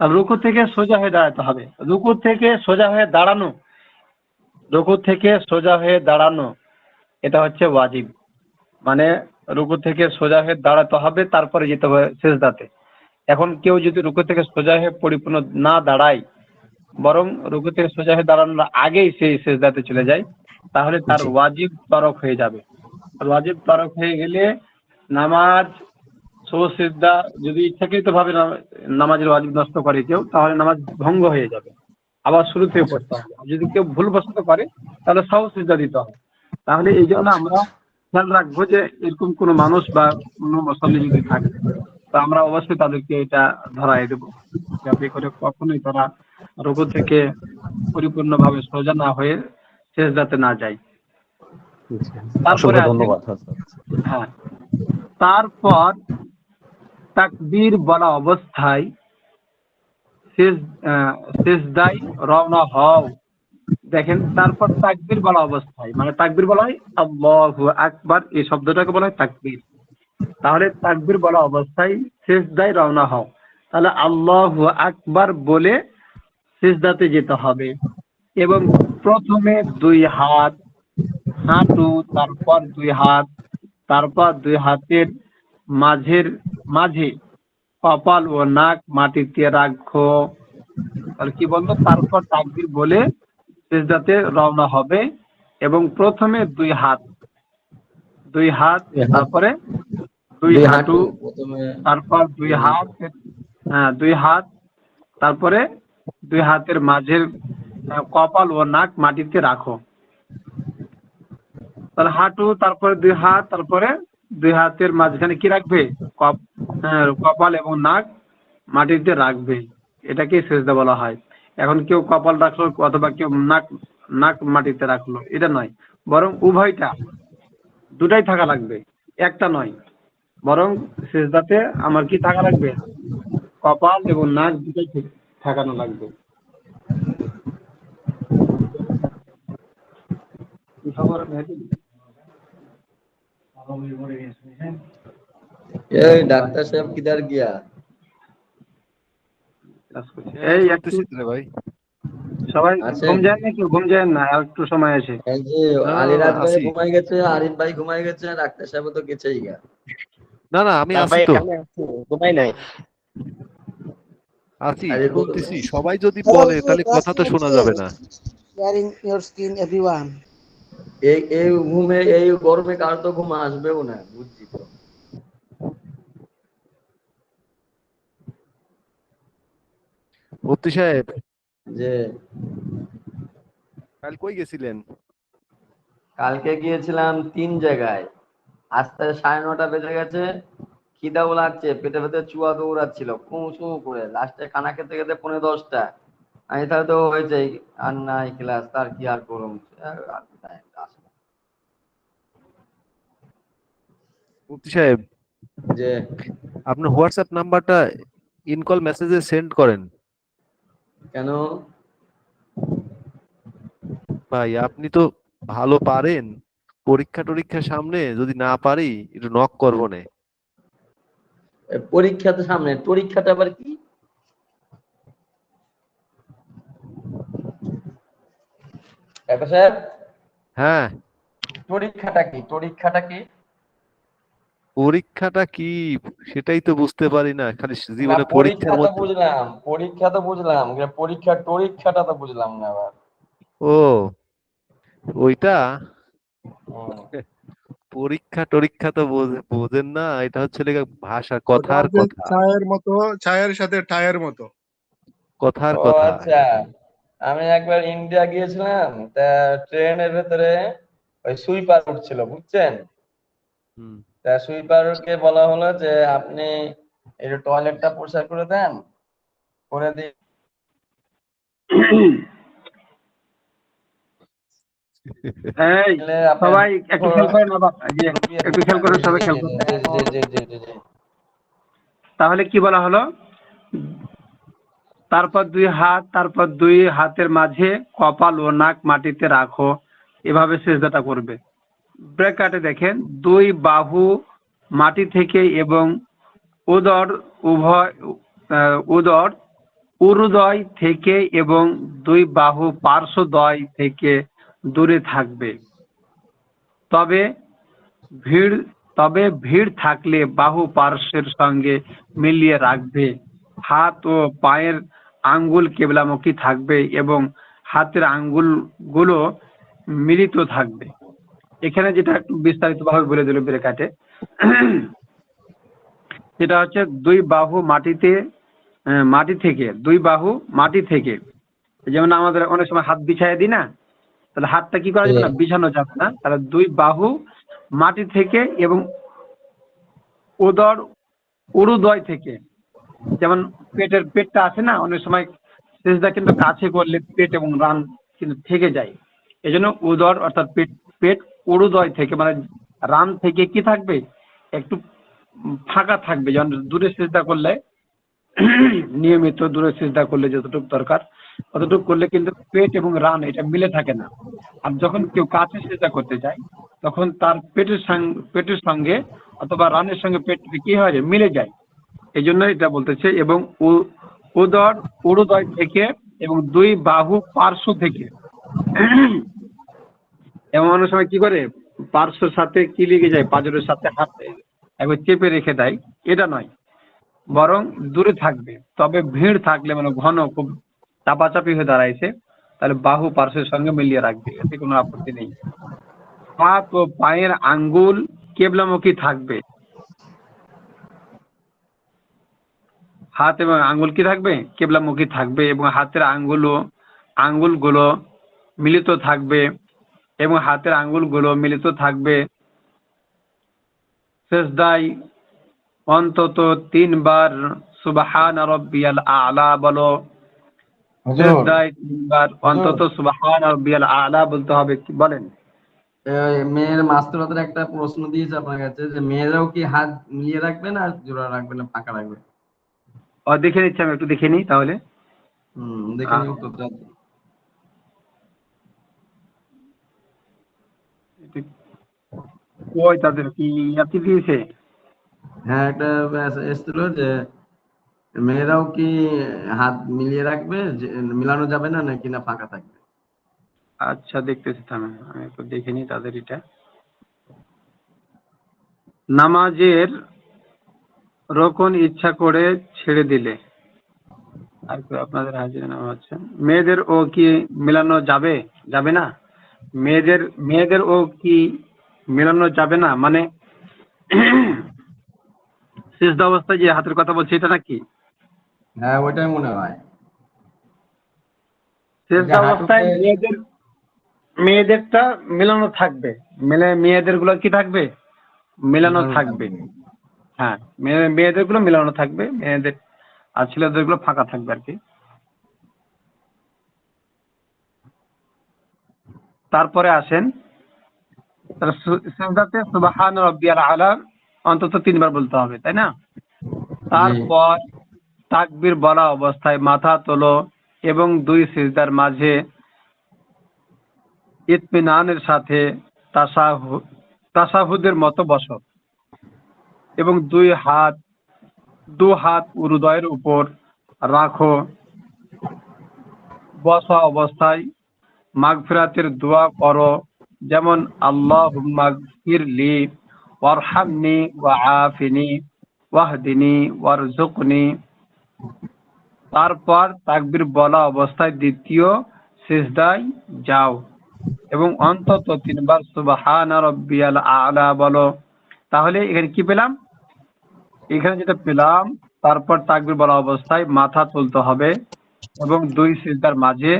S5: তা রুকু থেকে সোজা হয়ে দাঁড়াতে হবে। রুকু থেকে সোজা হয়ে দাঁড়ানো, রুকু থেকে সোজা হয়ে দাঁড়ানো এটা হচ্ছে ওয়াজিব। মানে রুকু থেকে সোজা হয়ে দাঁড়াতে হবে, তারপরে যেতে হবে সিজদাতে। এখন কেউ যদি রুকু থেকে সোজা হয়ে পরিপূর্ণ না দাঁড়ায়, বরং রুকু থেকে সোজা হয়ে দাঁড়ানোর আগেই সেই সিজদাতে চলে যায়, তাহলে তার
S6: জি
S5: ওয়াজিব তরক হয়ে যাবে। আর ওয়াজিব তরক হয়ে গেলে নামাজ সিজদা, যদি ইচ্ছাকৃত ভাবে নামাজের ওয়াজিব নষ্ট করে কেউ, তাহলে নামাজ ভঙ্গ হয়ে যাবে, আবার শুরু থেকে
S6: আচ্ছা
S5: পড়তে হবে। আর যদি কেউ ভুলবশত করে, তাহলে সিজদা দিতে হবে। তাহলে এই জন্য
S6: আচ্ছা
S5: আমরা খেয়াল রাখবো যে এরকম কোনো মানুষ বা কোনো মুসল্লি যদি থাকে, তো আমরা অবশ্যই তাদেরকে এটা ধরাই দেবো, যাতে করে কখনোই তারা রুকু থেকে পরিপূর্ণভাবে সোজা না হয়ে সিজদাতে না যায়।
S6: জি,
S5: তারপরে
S6: অসংখ্য
S5: আছে,
S6: ধন্যবাদ হযরত।
S5: হ্যাঁ, তারপর তাকবীর বলা অবস্থায় শেষ শেষদায় রওনা হও। দেখেন, তারপর তাকবীর বলা অবস্থায়, মানে তাকবীর বলা হয় আল্লাহু আকবার, এই শব্দটাকে বলা হয় তাকবীর। তাহলে তাকবীর বলা অবস্থায় সিজদায় রওনা হও, তাহলে আল্লাহু আকবার বলে সিজদাতে যেতে হবে। এবং প্রথমে দুই হাত, হাঁটু, তারপর দুই হাত, তারপর দুই হাতের মাঝের মাঝে কপাল ও নাক মাটিতে রাখো। আর কি বললো? তারপর তাকবীর বলে সিজদাতে রওনা হবে। এবং প্রথমে দুই হাত, তারপরে দুই
S1: দুই
S5: হাঁটু,
S1: হাঁটু প্রথমে।
S5: তারপর দুই হাত, হ্যাঁ দুই হাত, তারপরে দুই হাতের মাঝের কপাল ও নাক মাটিতে রাখো। তাহলে হাঁটু, তারপরে দুই হাত, তারপরে দুই হাতের মাঝখানে কি রাখবে? কপাল এবং নাক মাটিতে রাখবে, এটাকে সিজদা বলা হয়। এখন কেউ কপাল রাখলো অথবা কেউ নাক নাক মাটিতে রাখলো, এটা নয়, বরং উভয়টা, দুটাই থাকা লাগবে, একটা নয়। বরং সিজদাতে আমার কি থাকা লাগবে? কপাল এবং নাক দুটাই ঠেকানো লাগবে। কি খবর মেহেদী?
S1: এই ডাক্তার সাহেব কিধার গিয়া?
S5: ক্লাস করছে।
S3: হ্যাঁ,
S5: এই একটু
S3: চলতেছি রে ভাই।
S5: সবাই
S1: আছেন?
S5: ঘুম যায় নাকি? ঘুম যায় না, আর একটু সময় আছে।
S1: এই যে
S3: না, না, না, না,
S1: আলিরাজ ভাই
S3: আসি।
S1: ঘুমাই গেছে, আরিফ ভাই ঘুমাই গেছে, ডাক্তার সাহেব তো গেছেই গা।
S3: না, না, আমি
S6: না
S3: আসি
S6: ভাই,
S3: তো।
S6: এখানে আছি, ঘুমাই নাই।
S3: আসি,
S1: আরে
S3: শুনতেছি। সবাই যদি
S4: Hello,
S3: বলে তাহলে কথা তো শোনা যাবে না।
S4: sharing your screen, everyone.
S1: এই এই ঘুমে এই গরমে কার তো ঘুম আসবেও না, বুঝছি তো।
S3: মুফতি সাহেব,
S1: যে
S3: কাল কই গেছিলেন?
S1: কালকে গিয়েছিলাম 3 জায়গায়, আসতে 9:30 বেজে গেছে। খিদাও লাগছে, পেটে ভেতরে চুয়া দৌড়াচ্ছিল ফু ফু করে, লাস্টে খানা খেতে খেতে 9:30। আমি তাহলে তো হয়েছে আর নাই ক্লাস, তার কি আর করুন।
S3: মুফতি সাহেব,
S1: যে
S3: আপনার হোয়াটসঅ্যাপ নাম্বারটা ইনকল মেসেজে সেন্ড করেন।
S1: কেন?
S3: ভাই, আপনি তো ভালো পারেন। পরীক্ষা টরীক্ষার সামনে যদি না পারি একটু নক করবো না।
S1: পরীক্ষা তো সামনে, পরীক্ষাটা আবার কি? ডাক্তার সাহেব,
S3: হ্যাঁ,
S1: পরীক্ষাটা কি? পরীক্ষাটা কি?
S3: পরীক্ষাটা কি সেটাই তো বুঝতে পারি না, খালি
S1: না,
S3: জীবনে
S1: পরীক্ষা
S3: পরীক্ষার
S1: তো
S3: মধ্যে।
S1: বুঝলাম, পরীক্ষা তো বুঝলাম, পরীক্ষা টরীক্ষাটা তো বুঝলাম না আবার।
S3: ও, ওইটা
S1: হুম।
S3: পরীক্ষা টরীক্ষা তো বোঝেন না, এটা হচ্ছে লেগে ভাষা,
S7: ওটা
S3: কথার
S7: হচ্ছে
S3: কথা,
S7: চায়ের মতো, চায়ের সাথে টায়ের মতো।
S3: কথার
S1: ও
S3: কথা।
S1: আচ্ছা, আমি একবার ইন্ডিয়া গিয়েছিলাম, তা ট্রেনের ভেতরে ওই সুইপার উঠছিল, বুঝছেন?
S3: হুম।
S1: তা সুইপারকে বলা হলো যে আপনি এই টয়লেটটা পরিষ্কার করে দেন, করে
S5: এই
S1: দিলে আপনার
S5: সবাই একটু খেয়াল করেন না বাবা, যে একটু খেয়াল করেন, সবাই খেয়াল করেন।
S1: জি।
S5: তাহলে কি বলা হলো? তারপর দুই হাত, তারপর দুই হাতের মাঝে কপাল ও নাক মাটিতে রাখো, এভাবে সেজদাটা করবে। ব্রেকাটে দেখেন, দুই বাহু মাটি থেকে এবং উদর উভয় উদর উরুদয় থেকে এবং দুই বাহু পার্শ্বদয় থেকে দূরে থাকবে। তবে ভিড় তবে ভিড় থাকলে বাহু পার্শ্বের সঙ্গে মিলিয়ে রাখবে। হাত ও পায়ের আঙ্গুল কেবলামুখী থাকবে এবং হাতের আঙ্গুলগুলো মিলিত থাকবে। এখানে যেটা একটু বিস্তারিত ভাবে বলে দিল ব্রেকাটে, যেটা হচ্ছে দুই বাহু মাটি থেকে, দুই বাহু মাটি থেকে, যেমন আমাদের অনেক সময় হাত বিছাইয়ে দিই না, তাহলে হাতটা কি করা যাবে না, বিছানো যাবে না। তাহলে দুই বাহু মাটি থেকে এবং উদর উরুদয় থেকে, যেমন পেটটা আছে না, অনেক সময় সেজদা কিন্তু কাছে করলে পেট এবং রান কিন্তু থেকে যায়। এই জন্য উদর অর্থাৎ পেট, পেট উরুদয় থেকে মানে রান থেকে কি থাকবে, একটু ফাঁকা থাকবে। যেমন দূরে সেজদা করলে নিয়মিত দূরে সিজদা করলে যতটুকু দরকার ততটুকু করলে কিন্তু পেট এবং রান এটা মিলে থাকে না। আর যখন কেউ কাছে সিজদা করতে যায়, তখন তার পেটের সঙ্গে অথবা রানের সঙ্গে পেট কি হয়, মিলে যায়। এই জন্য এটা বলতেছে এবং উদর উরুদয় থেকে এবং দুই বাহু পার্শ্ব থেকে। এমন অনেক সময় কি করে, পার্শ্বর সাথে কি লেগে যায়, পাঁজরের সাথে হাত একবার চেপে রেখে দেয়, এটা নয়, বরং দূরে থাকবে। তবে ভিড় থাকলে মানে ঘন খুব চাপাচাপি হয়ে দাঁড়াইছে, তাহলে বাহু পার্শ্বের সঙ্গে মিলিয়ে রাখবে, এতে কোনো আপত্তি নেই। হাত ও পায়ের আঙ্গুল কেবলামুখী থাকবে। হাত এবং আঙ্গুল কি থাকবে, কেবলামুখী থাকবে এবং হাতের আঙ্গুলগুলো মিলিত থাকবে এবং হাতের আঙ্গুলগুলো মিলিত থাকবে। সেজদায় অন্তত 3 বার সুবহান রাব্বিয়াল আ'লা বলো।
S1: হুজুর,
S5: সেজদায় 3 বার
S1: হুজুর,
S5: অন্তত সুবহান রাব্বিয়াল আ'লা বলতে হবে। কি বলেন?
S1: মেয়ের মাস্টার একটা প্রশ্ন দিয়েছে আপনার কাছে, যে মেয়েরাও কি হাত মিলিয়ে রাখবে না জোড়া রাখবে না ফাঁকা রাখবে?
S5: দেখে নিচ্ছি, আমি একটু দেখে নিই তাহলে।
S1: দেখে
S5: আহ,
S1: নিয়ে উত্তরটা।
S5: এটা কই তাদের কি ইয়াতি দিয়েছে?
S1: হ্যাঁ, একটা এসেছিল যে মেয়েরাও কি হাত মিলিয়ে রাখবে, যে মিলানো যাবে না নাকি না ফাঁকা থাকবে?
S5: আচ্ছা দেখতেছি, থামেন আমি একটু দেখে নিই তাদের এটা। নামাজের রোকন ইচ্ছা করে ছেড়ে দিলে, আর কি আপনাদের হাজিরা নামা হচ্ছে, মেয়েদের ও কি মেলানো যাবে, যাবে না? মেয়েদের ও কি মেলানো যাবে না মানে সিজদা অবস্থায় যে হাতের কথা বলছি এটা নাকি?
S1: হ্যাঁ, ওইটাই মনে হয়।
S5: সিজদা অবস্থায় মেয়েদেরটা মেলানো থাকবে, মেয়েদের গুলো কি থাকবে, মেলানো থাকবে। হ্যাঁ, মেয়েদের গুলো মেলানো থাকবে, মেয়েদের আর ছেলেদের গুলো ফাঁকা থাকবে আর কি। তারপরে আসেন, সিজদাতে সুবহান রাব্বিয়াল আলা অন্তত 3 বার বলতে হবে, তাই না? তারপর তাকবীর বলা অবস্থায় মাথা তোলো এবং 2 সিজদার মাঝে ইতমিনানের সাথে তাশাহুদের মতো বসো এবং দু হাত উরুদয়ের উপর রাখো। বসা অবস্থায় মাগফিরাতের দোয়া করো, যেমন আল্লাহুম্মা গফিরলি ওয়ারহামনি ওয়াআফিনি ওয়াহদিনি ওয়ারযুকনি। তারপর তাকবীর বলা অবস্থায় দ্বিতীয় সিজদায় যাও এবং অন্তত 3 বার সুবহানা রাব্বিয়াল আ'লা বলো। তাহলে এখানে কি পেলাম? এখানে যেটা পেলাম, তারপর তাকবীর বলা অবস্থায় মাথা তুলতে হবে এবং 2 সিজদার মাঝে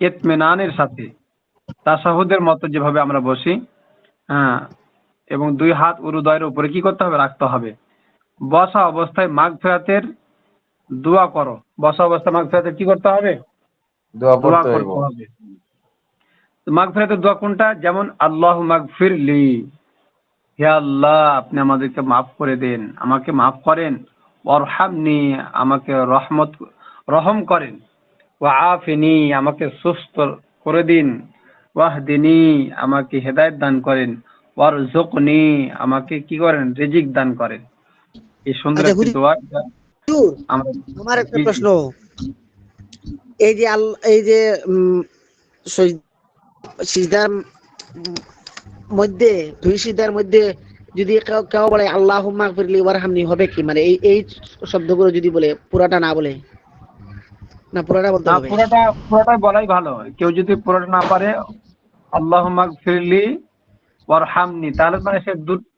S5: ইতমিনানের সাথে তাশাহুদের মতো যেভাবে আমরা বসি, হ্যাঁ, এবং 2 হাত উরুদয়ের উপরে কি করতে হবে, রাখতে হবে। বসা অবস্থায় মাগফিরাতের দোয়া করো। বসা অবস্থায় মাগফিরাতের কি করতে হবে,
S1: দোয়া
S5: দোয়া
S1: করতে
S5: করতে হবে। মাগফিরাতের দোয়া কোনটা? যেমন আল্লাহুম্মা গফিরলি, হে আল্লাহ আপনি আমাদেরকে মাফ করে দেন, আমাকে মাফ করেন। ওয়ারহামনি, আমাকে রহম করেন। ওয়াআফিনি, আমাকে সুস্থ করে দিন। ওয়াহদিনি, আমাকে হেদায়েত দান করেন। ওয়ারযুকনি, আমাকে কি করেন, রিজিক দান করেন। এই সুন্দর
S4: আচ্ছা
S5: একটি দোয়া, এটা
S4: হুজুর,
S5: আমরা
S4: আমার একটা
S5: জি জি
S4: প্রশ্ন, এই যে সিজদার মধ্যে, 2 সিজদার মধ্যে যদি কেউ বলে আল্লাহুম্মা গফিরলি ওয়ারহামনি, হবে কি? মানে এই শব্দগুলো যদি বলে, পুরাটা না বলে, না পুরাটা বলতে
S5: না,
S4: হবে?
S5: পুরোটাই বলাই ভালো। কেউ যদি পুরোটা না পারে আল্লাহুম্মা গফিরলি ওয়ারহামনি, তাহলে মানে সে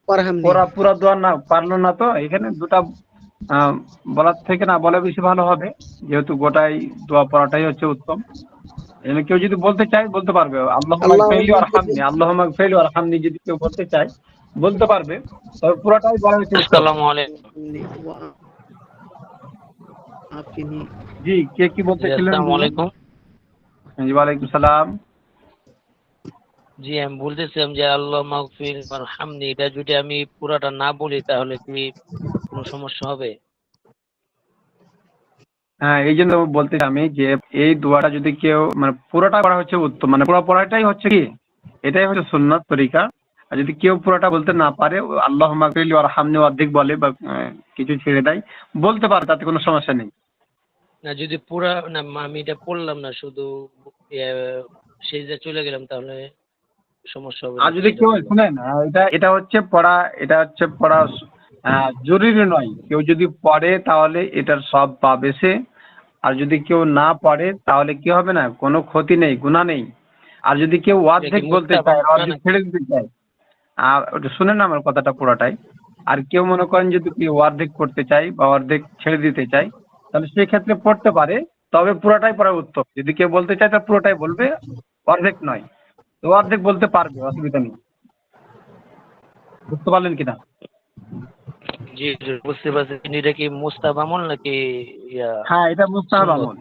S4: ওয়ারহামনি।
S5: পুরা দোয়া না পারলো না, তো এখানে দুটা বলার থেকে না বলা বেশি ভালো হবে, যেহেতু গোটাই দোয়া পড়াটাই হচ্ছে উত্তম। এখানে কেউ যদি বলতে চায় বলতে পারবে আল্লাহুম্মা গফিরলি
S4: আল্লাহুম্মা
S5: ওয়ারহামনি, আল্লাহুম্মা গফিরলি ওয়ারহামনি, যদি কেউ বলতে চায় বলতে পারবে, তবে পুরোটাই বলা হচ্ছে উত্তম।
S8: আসসালামু আলাইকুম।
S4: আপনি
S5: জি, কে কি
S8: জি,
S5: বলতেছিলেন?
S8: আসসালামু আলাইকুম।
S5: জি, ওয়ালাইকুম সালাম।
S8: জি, আমি বলতেছিলাম যে আল্লাহ মাগফির ওয়ারহামনি, এটা যদি আমি পুরাটা না বলি তাহলে কি কোনো সমস্যা হবে?
S5: হ্যাঁ, এই জন্য বলতে আমি যে এই দোয়াটা যদি কেউ মানে পুরোটা পড়া হচ্ছে উত্তম, মানে পুরো পড়াটাই হচ্ছে কি, এটাই হচ্ছে সুন্নাত তরিকা। আর যদি কেউ পুরোটা বলতে না পারে, আল্লাহুম্মা গফিরলি ওয়ারহামনি অর্ধেক বলে বা কিছু ছেড়ে দেয়, বলতে পারে, তাতে কোনো সমস্যা নেই।
S8: না, যদি পুরা না আমি এটা পড়লাম না, শুধু সেজদা চলে গেলাম, তাহলে সমস্যা হবে
S5: আর
S8: নাকি
S5: যদি
S8: সেটা
S5: কেউ
S8: বলবো।
S5: শুনেন, এটা হচ্ছে পড়া জরুরি নয়। কেউ যদি পড়ে তাহলে এটার সব পাবে সে, আর যদি কেউ না পড়ে তাহলে কি হবে না, কোনো ক্ষতি নেই, গুনাহ নেই। আর যদি কেউ
S8: এটা কি
S5: অর্ধেক বলতে
S8: মুস্তাহাব
S5: চায়,
S8: আমল
S5: অর্ধেক
S8: নাকি?
S5: ছেড়ে দিতে চায়, আর ওটা শুনেন না আমার কথাটা পুরোটাই। আর কেউ মনে করেন যদি কেউ অর্ধেক করতে চায় বা অর্ধেক ছেড়ে দিতে চায়, তাহলে সেই ক্ষেত্রে পড়তে পারে, তবে পুরোটাই পড়া উত্তম। যদি কেউ বলতে চায় তাহলে পুরোটাই বলবে, অর্ধেক নয়। তো অর্ধেক বলতে পারবে, অসুবিধা নেই। বুঝতে পারলেন কিনা?
S8: জি জি, বুঝতে পারছি। কিন্তু এটা কি মুস্তাহাব আমল নাকি ইয়া
S5: হ্যাঁ, এটা মুস্তাহাব
S8: সুন্নত?
S5: আমল।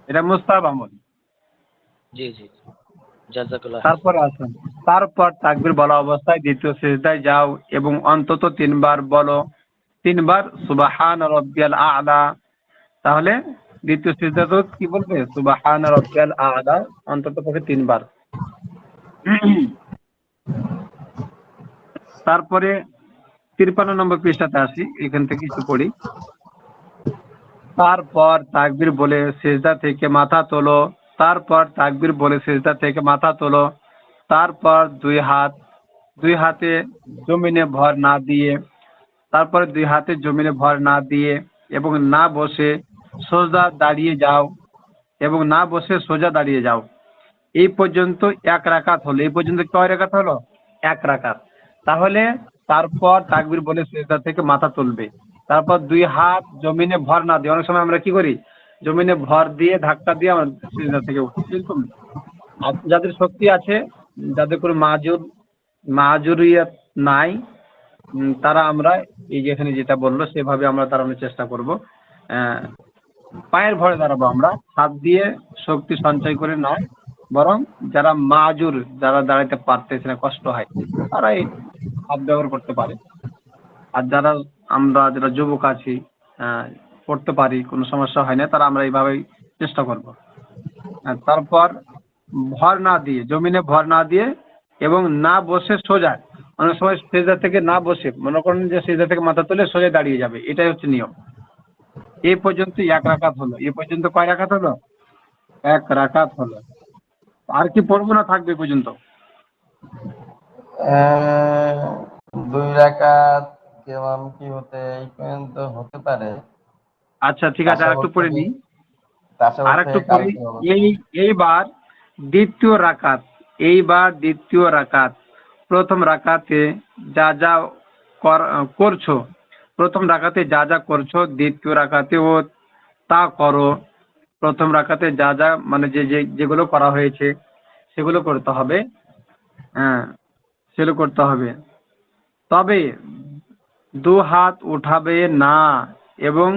S5: এটা মুস্তাহাব আমল।
S8: জি জি, জাযাকাল্লাহ।
S5: তারপরে আসুন, তারপর তাকবীর বলা অবস্থায় দ্বিতীয় সিজদায় যাও এবং অন্তত 3 বার বলো, 3 বার সুবহান রাব্বিয়াল আ'লা। তাহলে দ্বিতীয় সিজদাতে কি বলবে, সুবহান রাব্বিয়াল আ'লা অন্তত পক্ষে 3 বার। তারপরে 53 নম্বর পৃষ্ঠাতে আসি, এখান থেকে কিছু পড়ি। তারপর তাকবীর বলে সিজদা থেকে মাথা তোলো, তারপর তাকবীর বলে সিজদা থেকে মাথা তোলো, তারপর দুই হাতে জমিনে ভর না দিয়ে, তারপরে দুই হাতে জমিনে ভর না দিয়ে এবং না বসে সোজা দাঁড়িয়ে যাও, এবং না বসে সোজা দাঁড়িয়ে যাও। এই পর্যন্ত 1 রাকাত হলো। এই পর্যন্ত কয় রাকাত হলো? 1 রাকাত। তাহলে তারপর তাকবীর বলে সিজদা থেকে মাথা তুলবে, তারপর 2 হাত জমিনে ভর না দিয়ে, অনেক সময় আমরা কি করি, জমিনে ভর দিয়ে ধাক্কা দিয়ে আমরা সিজদা থেকে উঠি, এরকম। আর যাদের শক্তি আছে, যাদের কোনো মাজুরিয়াত নাই, তারা আমরা এই যে এখানে যেটা বললো সেভাবে আমরা দাঁড়ানোর চেষ্টা করব। পায়ের ভরে দাঁড়াবো আমরা, হাত দিয়ে শক্তি সঞ্চয় করে নয়, বরং যারা মাজুর, যারা দাঁড়াইতে পারতেছে না, কষ্ট হয়, তারা এই হাত ব্যবহার করতে পারে। আর যারা যুবক আছি, পড়তে পারি, কোনো সমস্যা হয় না, তারা আমরা এইভাবেই চেষ্টা করব। তারপর ভর না দিয়ে, জমিনে ভর না দিয়ে এবং না বসে সোজা, অনেক সময় সিজদা থেকে না বসে, মনে করেন যে সিজদা থেকে মাথা তুলে সোজা দাঁড়িয়ে যাবে, এটাই হচ্ছে নিয়ম। এই পর্যন্ত 1 রাকাত হলো। এই পর্যন্ত কয় রাকাত হলো? 1 রাকাত হলো। আর কি পড়বো না থাকবে এই পর্যন্ত?
S1: 2 রাকাত কেমন কি হতে এই পর্যন্ত হতে পারে।
S5: আচ্ছা ঠিক আছে, আরেকটু পড়ে নিই, আরেকটু পড়ি। এইবার দ্বিতীয় রাকাত। প্রথম রাকাতে যা যা করছো, প্রথম রাকাতে যা যা করছো, দ্বিতীয় রাকাতেও তা করো। প্রথম রাকাতে যা যা মানে যেগুলো করা হয়েছে সেগুলো করতে হবে, সেগুলো করতে হবে। তবে 2 হাত উঠাবে না এবং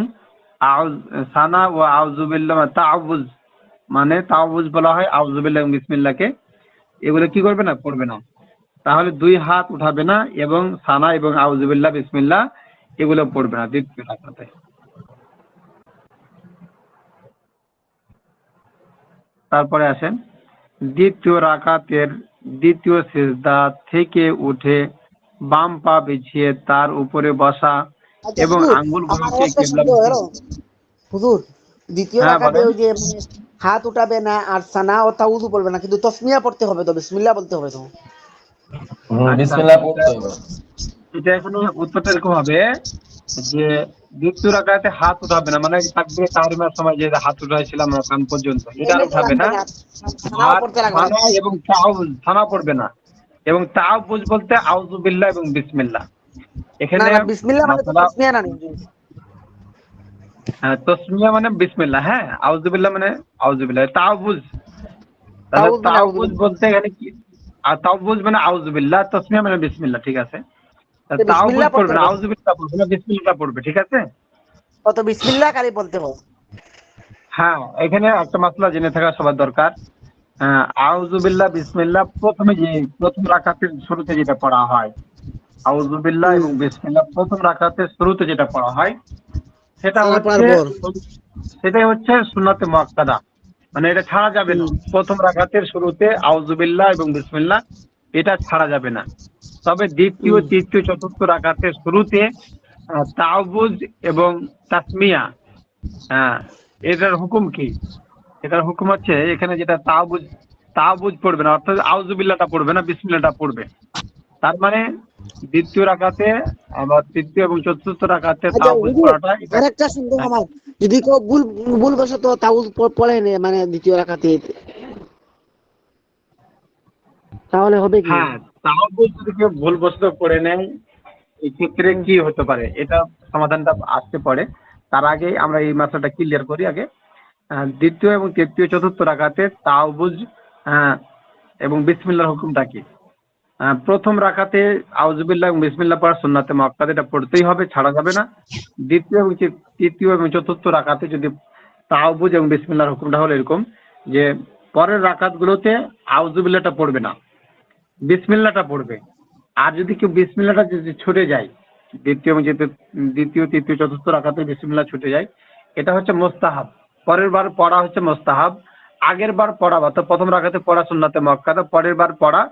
S5: সানা ও আউযুবিল্লাহ তাআউযুজ, মানে তাআউযুজ বলা হয় আউযুবিল্লাহ এবং বিসমিল্লাহকে, এগুলো কি করবে না? পড়বে না। তাহলে 2 হাত উঠাবে না এবং সানা এবং আউযুবিল্লাহ বিসমিল্লাহ এগুলো পড়বে না দ্বিতীয় রাকাতে। তারপরে আসেন, দ্বিতীয় রাকাতের দ্বিতীয় সিজদা থেকে উঠে বাম পা বিছিয়ে তার উপরে বসা
S4: আচ্ছা
S5: এবং
S4: হুজুর, আমার
S5: আঙ্গুলগুলোকে
S4: আরেকটা
S5: কিবলা
S4: সন্দেহ হলো হুজুর, দ্বিতীয়
S5: হ্যাঁ
S4: রাকাতে
S5: বলেন।
S4: ওই যে হাত উঠাবে না আর সানা ও তাউযু বলবে না, কিন্তু তসমিয়া পড়তে হবে, তো বিসমিল্লাহ বলতে হবে তো।
S1: বিসমিল্লাহ পড়তে হবে।
S5: এটা এখানে উত্তরটা এরকম হবে যে দ্বিতীয় রাকাতে হাত উঠাবে না, মানে তাকবীরে তাহরিমার সময় যে হাত উঠাইছিলাম কান পর্যন্ত, এটা আর উঠাবে না।
S4: সানাও
S5: আর
S4: পড়তে লাগবে না।
S5: সানা এবং তাউজ, সানা পড়বে না, এবং তাউজ বলতে আউযুবিল্লাহ এবং বিসমিল্লাহ।
S4: না
S5: এখানে
S4: না, বিসমিল্লাহ মানে তো
S5: মাসালা,
S4: তসমিয়া না হুজুর।
S5: তসমিয়া মানে বিসমিল্লাহ, হ্যাঁ, আউযুবিল্লাহ মানে আউযুবিল্লাহ, তাউজ, তাহলে
S4: তাউজ মানে
S5: তাউজ
S4: আউযুবিল্লাহ।
S5: বলতে এখানে কি, আর তাউজ মানে আউযুবিল্লাহ, তসমিয়া মানে বিসমিল্লাহ, ঠিক আছে।
S4: তো
S5: তাউজ
S4: বিসমিল্লাহ পড়তে
S5: পড়বে না,
S4: হবে,
S5: আউযুবিল্লাহ পড়বে না, বিসমিল্লাহ পড়বে, ঠিক আছে।
S4: কত বিসমিল্লাহ খালি বলতে হবে।
S5: হ্যাঁ, এখানে একটা মাসলা জেনে থাকা সবার দরকার। আউযুবিল্লাহ বিসমিল্লাহ প্রথম রাকাতের শুরুতে যেটা পড়া হয়, আউযুবিল্লাহ এবং বিসমিল্লাহ প্রথম রাকাতের শুরুতে যেটা পড়া হয়,
S4: সানা পড়ার পর
S5: সেটাই হচ্ছে সুন্নাতে মুআক্কাদা, মানে এটা ছাড়া যাবে না। প্রথম রাকাতের শুরুতে আউযুবিল্লাহ এবং বিসমিল্লাহ এটা ছাড়া যাবে না। তবে দ্বিতীয়, তৃতীয়, চতুর্থ রাকাতের শুরুতে তাওবুজ এবং তাসমিয়া, এটার হুকুম কি? এটার হুকুম হচ্ছে এখানে যেটা তাওবুজ পড়বে না, অর্থাৎ আউযুবিল্লাহটা পড়বে না, বিসমিল্লাহটা পড়বে। তার মানে দ্বিতীয় রাকাতে আবার তৃতীয় এবং চতুর্থ রাকাতে
S4: আচ্ছা
S5: তাওবুজ
S4: হুজুর,
S5: পড়াটা এটা।
S4: আরেকটা সন্দেহ আমার, যদি কেউ ভুলবশত তাউজ পড়ে মানে দ্বিতীয় রাকাতে, তাহলে হবে কি?
S5: হ্যাঁ, তাওবুজ যদি কেউ ভুলবশত পড়ে নেয়, এই ক্ষেত্রে কি হতে পারে, এটা সমাধানটা আসতে পারে। তার আগে আমরা এই মাসলাটা ক্লিয়ার করি আগে। দ্বিতীয় এবং তৃতীয়, চতুর্থ রাকাতে তাওবুজ এবং বিসমিল্লাহর হুকুমটা কি? প্রথম রাকাতে আউযুবিল্লাহ এবং বিসমিল্লাহ পড়া সুন্নাতে মুআক্কাদা, এটা পড়তেই হবে, ছাড়া যাবে না। দ্বিতীয় এবং তৃতীয় এবং চতুর্থ রাকাতে যদি তাওবুজ এবং বিসমিল্লাহর হুকুমটা হলো এরকম যে পরের রাকাতগুলোতে আউযুবিল্লাহটা পড়বে না, বিসমিল্লাহটা পড়বে। আর যদি কেউ বিসমিল্লাহটা যদি ছুটে যায়, দ্বিতীয়, তৃতীয়, চতুর্থ রাকাতে বিসমিল্লাহ ছুটে যায়, এটা হচ্ছে মুস্তাহাব। পরের বার পড়া হচ্ছে মুস্তাহাব, আগের বার পড়া, অর্থাৎ প্রথম রাকাতে পড়া সুন্নাতে মুআক্কাদা, পরের বার পড়া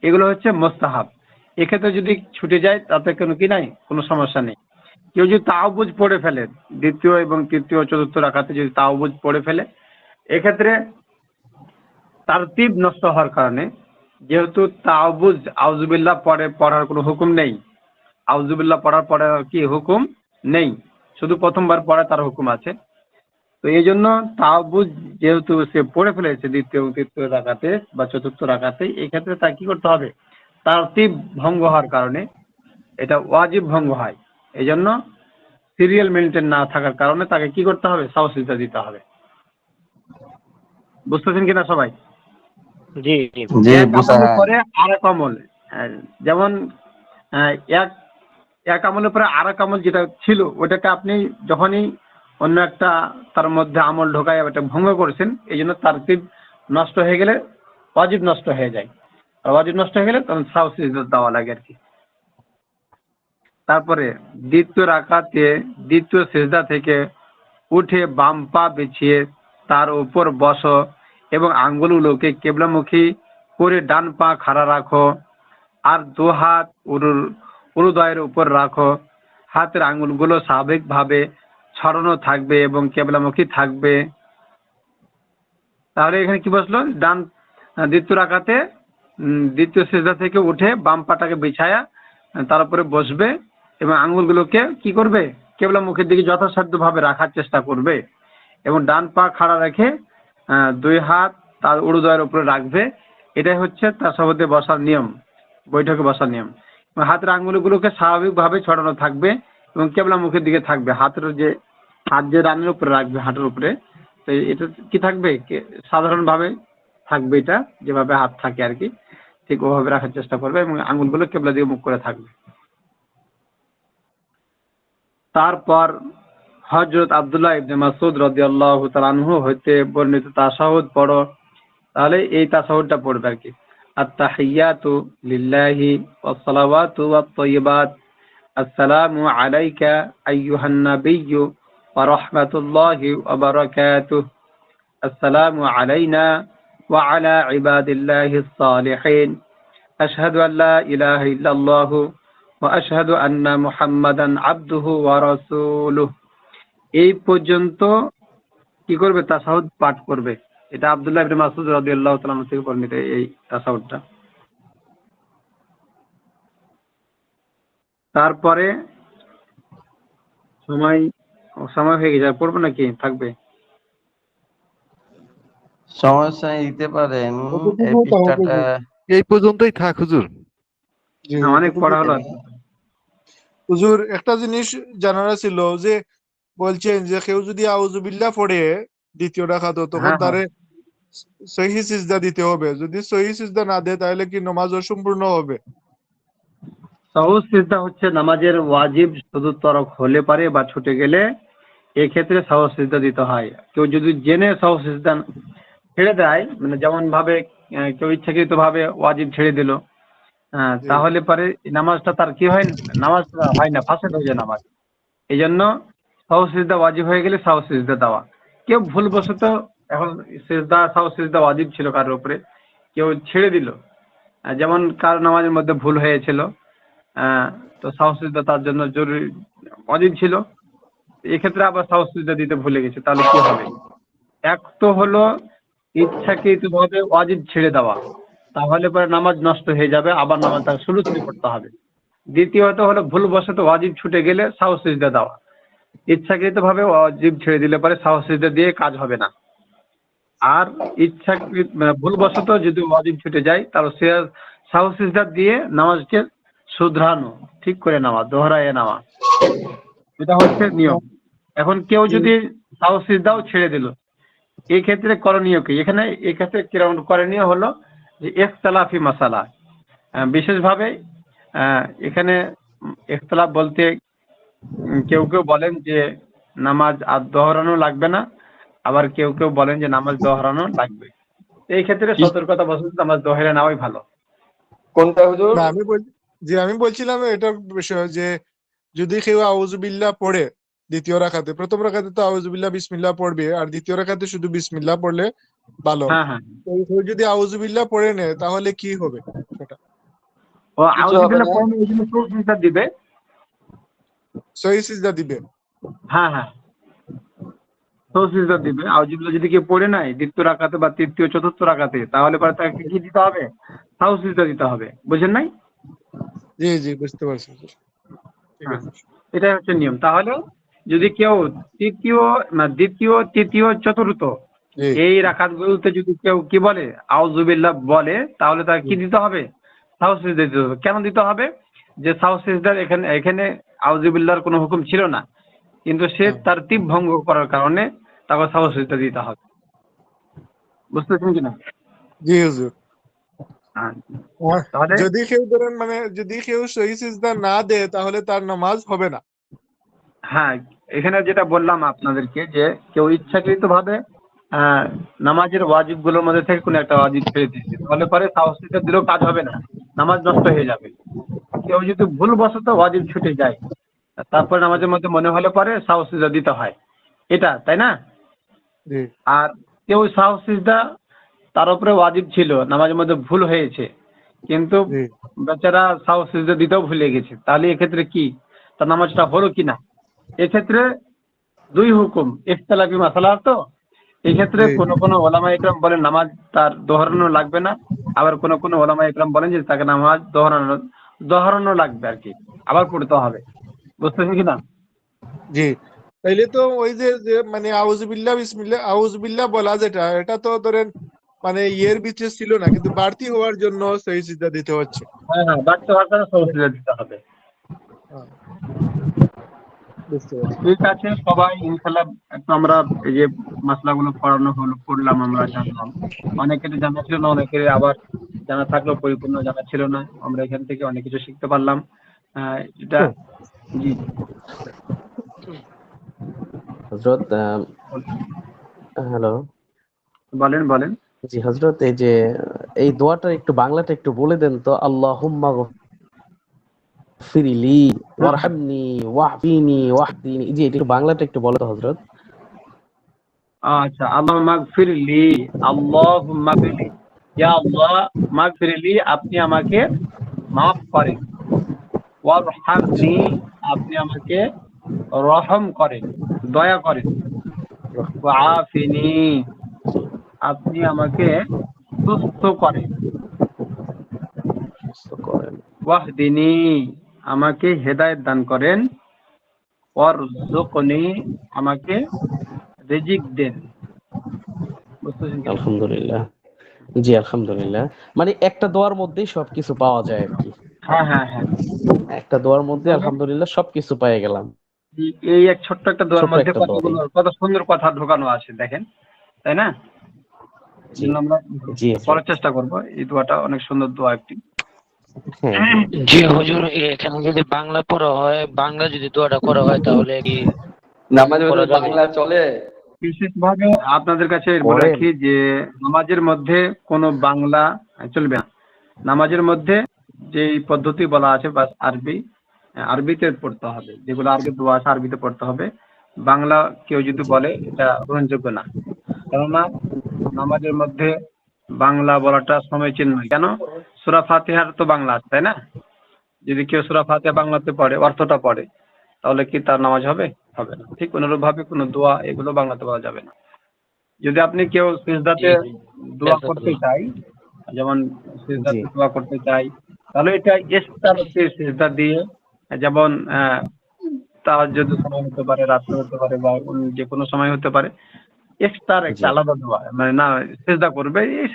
S5: এগুলো হচ্ছে মুস্তাহাব। এক্ষেত্রে যদি ছুটে যায় তাতে কোনো কি নাই, কোনো সমস্যা নেই। কেউ যদি তাওবুজ পড়ে ফেলে দ্বিতীয় এবং তৃতীয় চতুর্থ রাকাতে যদি তাওবুজ পড়ে ফেলে, এক্ষেত্রে তারতিব নষ্ট হওয়ার কারণে, যেহেতু তাওবুজ আউযুবিল্লাহ পরে পড়ার কোনো হুকুম নেই, আউযুবিল্লাহ পড়ার পরে কি হুকুম নেই, শুধু প্রথমবার পড়া তার হুকুম আছে। তো এই জন্য তাওবুজ যেহেতু সে পড়ে ফেলেছে দ্বিতীয় এবং তৃতীয় রাকাতে বা চতুর্থ রাকাতে, এই ক্ষেত্রে তার কি করতে হবে, তারতিব ভঙ্গ হওয়ার কারণে এটা ওয়াজিব ভঙ্গ হয়। এই জন্য সিরিয়াল মেনটেন না থাকার কারণে তাকে কি করতে হবে, সাও সিজদা দিতে হবে। বুঝতেছেন কিনা সবাই?
S8: জি জি
S1: জি
S5: এক
S1: বুঝা
S5: আমলের
S1: হ্যাঁ।
S5: পরে আরেক আমল, যেমন এক এক আমলের পরে আরেক আমল যেটা ছিল ওটাকে আপনি যখনই অন্য একটা তার মধ্যে আমল ঢোকায় ওটা ভঙ্গ করেছেন, এই জন্য তারতিব নষ্ট হয়ে গেলে ওয়াজিব নষ্ট হয়ে যায়। আর ওয়াজিব নষ্ট হয়ে গেলে তখন সাও সিজদা দেওয়া লাগে আর কি। তারপরে দ্বিতীয় রাকাতে দ্বিতীয় সিজদা থেকে উঠে বাম পা বিছিয়ে তার উপর বসো এবং আঙ্গুলগুলোকে কেবলামুখী করে ডান পা খাড়া রাখো, আর দু হাত উরুদয়ের উপর রাখো। হাতের আঙ্গুলগুলো স্বাভাবিকভাবে ছড়ানো থাকবে এবং কেবলামুখী থাকবে। তাহলে এখানে কি বসলো, দ্বিতীয় রাকাতে দ্বিতীয় সিজদা থেকে উঠে বাম পাটাকে বিছায়া তার উপরে বসবে এবং আঙ্গুলগুলোকে কি করবে, কেবলা মুখের দিকে যথাসাধ্যভাবে রাখার চেষ্টা করবে এবং ডান পা খাড়া রেখে দুই হাত তার উরুদয়ের উপরে রাখবে। এটাই হচ্ছে তাশাহুদে বসার নিয়ম, বৈঠকে বসার নিয়ম। হাতের আঙ্গুলগুলোকে স্বাভাবিকভাবে ছড়ানো থাকবে এবং কেবলা মুখের দিকে থাকবে। হাত যে রানের উপরে রাখবে, হাঁটুর উপরে, তো এটা কি থাকবে, সাধারণভাবে থাকবে, এটা যেভাবে হাত থাকে আর কি, ঠিক ওভাবে রাখার চেষ্টা করবে এবং আঙ্গুলগুলো কেবলা দিকে মুখ করে থাকবে। তারপর হযরত আব্দুল্লাহ ইবনে মাসউদ রাদিয়াল্লাহু তাআলা আনহু হইতে বর্ণিত তাশাহুদ পড়ো। তাহলে এই তাশাহুদটা পড়বে আর কি, আত-তাহিয়াতু লিল্লাহি ওয়াস সালাওয়াতু ওয়াত তাইয়্যিবাত, আসসালামু আলাইকা আইয়ুহান নাবিয়্যু ওয়া রাহমাতুল্লাহি ওয়া বারাকাতুহু, আসসালামু আলাইনা ওয়া আলা ইবাদিল্লাহিস সালিহিন, আশহাদু আল লা ইলাহা ইল্লাল্লাহু ওয়া আশহাদু আন্না মুহাম্মাদান আবদুহু ওয়া রাসূলুহু। এই পর্যন্ত কি করবে, তাশাহুদ পাঠ করবে। এটা আব্দুল্লাহ ইবনে মাসউদ রাদিয়াল্লাহু তাআলা আনহু থেকে বর্ণিত এই তাশাহুদটা। তারপরে সময় সময় হয়ে গেছে, পড়বো নাকি থাকবে?
S1: সমস্যা দিতে পারেন এই পৃষ্ঠাটা।
S3: এই পর্যন্তই থাক হুজুর।
S7: জি,
S5: অনেক পড়া হলো।
S7: হুজুর একটা জিনিস জানার ছিল যে বলছেন যে কেউ যদি আউযুবিল্লাহ পড়ে দ্বিতীয় রাকাত, তখন
S5: হ্যাঁ,
S7: তারে সহিহ সিজদা দিতে হবে। যদি সহিহ সিজদা না দেয় তাহলে কি নামাজ অসম্পূর্ণ হবে?
S5: সাহুদ সিজদা হচ্ছে নামাজের ওয়াজিব শুধু তরক হলে পারে বা ছুটে গেলে এক্ষেত্রে সাহুদ সিজদা দিতে হয়। কেউ যদি জেনে সাহুদ সিজদা ছেড়ে দেয়, মানে যেমন ভাবে কেউ ইচ্ছাকৃত ভাবে ওয়াজিব ছেড়ে দিল,
S7: জি।
S5: তাহলে পরে নামাজটা তার কি হয়, নামাজটা হয় না, ফাসেদ হয়ে যায় নামাজ। এই জন্য সাহুদ সিজদা ওয়াজিব হয়ে গেলে সাহুদ সিজদা দেওয়া। কেউ ভুলবশত, এখন সাহুদ সিজদা ওয়াজিব ছিল কারোর উপরে, কেউ ছেড়ে দিল, যেমন কার নামাজের মধ্যে ভুল হয়েছিল, তো সাহুদ সিজদা তার জন্য জরুরি ওয়াজিব ছিল, এক্ষেত্রে আবার সাহুদ সিজদা দিতে ভুলে গেছে, তাহলে কি হবে? এক তো হলো ইচ্ছাকৃতভাবে ওয়াজিব ছেড়ে দেওয়া, তাহলে পরে নামাজ নষ্ট হয়ে যাবে, আবার নামাজ তাকে শুরু থেকে পড়তে হবে। দ্বিতীয়ত হলো ভুলবশত ওয়াজিব ছুটে গেলে সাহুদ সিজদা দেওয়া। ইচ্ছাকৃতভাবে ওয়াজিব ছেড়ে দিলে পরে সাহুদ সিজদা দিয়ে কাজ হবে না। আর ইচ্ছাকৃত ভুলবশত যদি ওয়াজিব ছুটে যায় তাহলে সে সাহুদ সিজদা দিয়ে নামাজকে শুধরানো, ঠিক করে নেওয়া, দোহরায় নেওয়া, এটা হচ্ছে নিয়ম। এখন কেউ যদি সাহুদ সিজদাও ছেড়ে দিল, এই ক্ষেত্রে করণীয় কি? এই ক্ষেত্রে কিরকম করণীয় হলো যে ইখতিলাফি মাসালা, বিশেষভাবে এখানে ইখতিলাফ বলতে কেউ কেউ বলেন যে নামাজ আর দোহরানো লাগবে না, আবার কেউ কেউ বলেন যে নামাজ দোহরানো লাগবে। এই ক্ষেত্রে সতর্কতা বশত নামাজ দোহরে নেওয়াই ভালো।
S1: কোনটা হুজুর?
S7: না, আমি বলছিলাম এটার বিষয় যে যদি কেউ আউযুবিল্লাহ পড়ে দ্বিতীয় রাকাতে, প্রথম রাকাতে তো আউযুবিল্লাহ বিসমিল্লাহ পড়বে, আর দ্বিতীয় রাকাতে শুধু বিসমিল্লাহ পড়লে ভালো।
S5: হ্যাঁ হ্যাঁ,
S7: তো কেউ যদি আউযুবিল্লাহ পড়ে নেয় তাহলে কি হবে সেটা?
S5: ও
S1: কিছু হবে
S5: আউযুবিল্লাহ
S1: না।
S5: পড়লে ওই জন্য সহজ সিজদা দিবে।
S7: সহি সিজদা দিবে।
S5: হ্যাঁ হ্যাঁ, সহজ সিজদা দিবে। আউযুবিল্লাহ যদি কেউ পড়ে নাই দ্বিতীয় রাকাতে বা তৃতীয় চতুর্থ রাকাতে, তাহলে পরে তাকে কি দিতে হবে? সহজ সিজদা দিতে হবে। বুঝেন নাই?
S7: জি জি, বুঝতে পারছি হুজুর। ঠিক
S5: হ্যাঁ,
S7: আছে।
S5: এটাই হচ্ছে নিয়ম। তাহলে যদি কেউ তৃতীয় না দ্বিতীয় তৃতীয় চতুর্থ
S7: জি
S5: এই রাকাতগুলোতে যদি কেউ কি বলে আউযুবিল্লাহ বলে, তাহলে তাকে কি দিতে হবে? সাহস সিজদা দিতে হবে। কেন দিতে হবে? যে সাহস সিজদার এখানে এখানে আউযুবিল্লাহর কোনো হুকুম ছিল না, কিন্তু সে
S7: হ্যাঁ।
S5: তারতিব ভঙ্গ করার কারণে তাকে সাহস সিজদা দিতে হবে। বুঝতে পারছেন কিনা?
S7: জি হুজুর।
S5: হ্যাঁ,
S7: আর
S5: তাহলে
S7: যদি কেউ ধরেন মানে যদি কেউ সহি সিজদা না দেয় তাহলে তার নামাজ হবে না।
S5: হ্যাঁ, এখানে যেটা বললাম আপনাদেরকে যে কেউ ইচ্ছাকৃত ভাবে নামাজের ওয়াজিব গুলোর মধ্যে থেকে কোনো একটা ওয়াজিব ছেড়ে দিয়েছে, তাহলে পরে সাহস সিজদা দিলেও কাজ হবে না, নামাজ নষ্ট হয়ে যাবে। কেউ যদি ভুলবশত ওয়াজিব ছুটে যায়, তারপর নামাজের মধ্যে মনে হলে পরে সাহস সিজদা দিতে হয়, এটা তাই না?
S7: জি
S5: আর কেউ সাহস সিজদা তার উপরে ওয়াজিব ছিল, নামাজের মধ্যে ভুল হয়েছে, কিন্তু
S7: জি
S5: বেচারা সাহস সিজদা দিতেও ভুলে গেছে, তাহলে এক্ষেত্রে কি তার নামাজটা হলো কিনা? এক্ষেত্রে দুই হুকুম ইখতিলাফি মাসালা, তো এই ক্ষেত্রে
S7: জি
S5: কোন ওলামা ইকরাম বলেন নামাজ তার দোহরানো লাগবে না, আবার কোন ওলামা ইকরাম বলেন যে তাকে নামাজ দোহরানো লাগবে আর কি, আবার পড়তে হবে। বুঝতেছেন কিনা?
S7: জি। তাইলে তো ওই যে যে মানে আউযুবিল্লাহ বিসমিল্লাহ আউযুবিল্লাহ বলা যেটা এটা তো ধরেন মানে ইয়ের ভিতরে ছিল না, কিন্তু বাড়তি হওয়ার জন্য সহি সিজদা দিতে হচ্ছে।
S5: হ্যাঁ হ্যাঁ, বাড়তে হওয়ার কারণে সাহস দিতে হবে।
S7: হ্যাঁ, বুঝতে পারছি।
S5: ঠিক আছে, সবাই ইনশাল্লাহ একটু আমরা এই যে মাসলাগুলো পড়লাম, আমরা জানলাম। অনেকের জানা ছিল না, অনেকের আবার জানা থাকলেও পরিপূর্ণ জানা ছিল না। আমরা এখান থেকে অনেক কিছু শিখতে পারলাম। এটা জি জি,
S6: হযরত হ্যালো।
S5: বলেন বলেন।
S6: জি হযরত, এই যে এই দোয়াটা একটু বাংলাটা একটু বলে দেন তো। আল্লাহুম্মা গফিরলি ওয়ারহামনি ওয়াহদিনি ওয়াহদিনি, জি এটা একটু বাংলাটা একটু বলো তো হযরত।
S5: আচ্ছা, আল্লাহ মাগফিরলি, আল্লাহুম্মা গফিরলি, ইয়া আল্লাহ মাগফিরলি, আপনি আমাকে মাফ করেন। ওয়ারহামনি, আপনি আমাকে রহম করেন, দয়া করেন। ওয়াআফিনি, আপনি আমাকে সুস্থ করেন।
S6: সুস্থ করেন।
S5: ওয়াহদিনি, আমাকে হেদায়েত দান করেন। ওয়ারযুকনি, আমাকে রিজিক দেন। বুঝতেছেন কিনা?
S6: আলহামদুলিল্লাহ। জি আলহামদুলিল্লাহ। মানে একটা দোয়ার মধ্যেই সবকিছু পাওয়া যায় আর কি।
S5: হ্যাঁ হ্যাঁ হ্যাঁ,
S6: একটা দোয়ার মধ্যে
S5: তাহলে
S6: আলহামদুলিল্লাহ সবকিছু পেয়ে গেলাম।
S5: এই এক ছোট্ট একটা দোয়ার
S6: ছোট
S5: মধ্যে
S6: একটা দোয়াতে।
S5: কত সুন্দর কথা ঢোকানো আছে দেখেন, তাই না? এই
S6: জি
S5: জন্য আমরা
S6: জি হযরত।
S5: পড়ার চেষ্টা করবো। এই দোয়াটা অনেক সুন্দর দোয়া একটি।
S6: হ্যাঁ হ্যাঁ।
S8: জি হুজুর, এখানে যদি বাংলা পড়া হয়, বাংলা যদি দোয়াটা করা হয় তাহলে কি
S1: নামাজের
S8: করা
S1: মধ্যে
S8: যাবে?
S1: বাংলা চলে?
S5: বিশেষভাবে আপনাদের কাছে বলে
S6: করেন।
S5: রাখি যে নামাজের মধ্যে কোনো বাংলা চলবে না। নামাজের মধ্যে যেই পদ্ধতি বলা আছে বা আরবিতে পড়তে হবে, যেগুলো আরবি দোয়া আছে আরবিতে পড়তে হবে। বাংলা কেউ যদি
S6: জি
S5: বলে এটা গ্রহণযোগ্য না, কেননা নামাজের মধ্যে বাংলা বলাটা সমীচীন নয়। কেন? সূরা ফাতিহার তো বাংলা আছে, তাই না? যদি কেউ সূরা ফাতিহা বাংলাতে পড়ে, অর্থটা পড়ে, তাহলে কি তার নামাজ হবে? হবে না। ঠিক অনুরূপ ভাবে কোনো দোয়া এগুলো বাংলাতে বলা যাবে না। যদি আপনি কেউ
S8: জি
S5: সিজদাতে
S8: জি,
S5: দোয়া করতে
S8: জাযাকাল্লাহ।
S5: চাই, যেমন
S6: জি
S5: সিজদাতে দোয়া করতে চাই, তাহলে এটা ইফতারতে সিজদা দিয়ে, যেমন তাহাজ্জুদের সময় হতে পারে, রাত্রে হতে পারে, বা যে কোনো সময় হতে পারে। ইফতার একটা
S6: জি।
S5: আলাদা দোয়া, মানে না সিজদা করবে, এই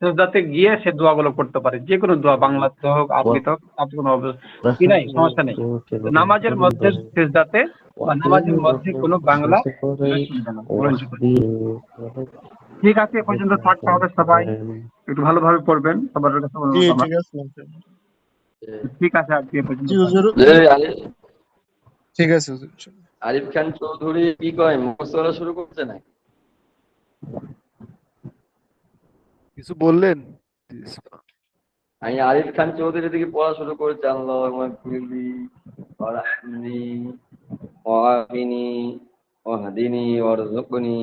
S5: সিজদাতে গিয়ে সে দোয়াগুলো করতে পারে, যে কোনো দোয়া বাংলাতে হোক আরবিতে হোক, তাতে কোনো কি নাই, সমস্যা নেই। তো নামাজের মধ্যে সিজদাতে বা নামাজের মধ্যে কোনো বাংলা এটা চলবে না, গ্রহণযোগ্য না। ঠিক আছে, এ পর্যন্ত থাক তাহলে। সবাই একটু ভালোভাবে পড়বেন, সবার কাছে
S7: জি
S5: অনুরোধ আমার।
S7: ঠিক আছে।
S5: ঠিক আছে, আজকে এ পর্যন্ত
S7: জি
S5: থাক।
S7: হুজুর। ঠিক আছে হুজুর।
S1: আরিফ খান চৌধুরী কি কয়, মুখস্থ করা শুরু করছে না?
S3: কিছু বললেন?
S1: আমি আরিফ খান চৌধুরী থেকে পড়া শুরু করেছি। আল্লাহ মাগফিরলি ওয়ারহামনি ওয়াআফিনি ওয়াহদিনি ওয়ারযুকনি।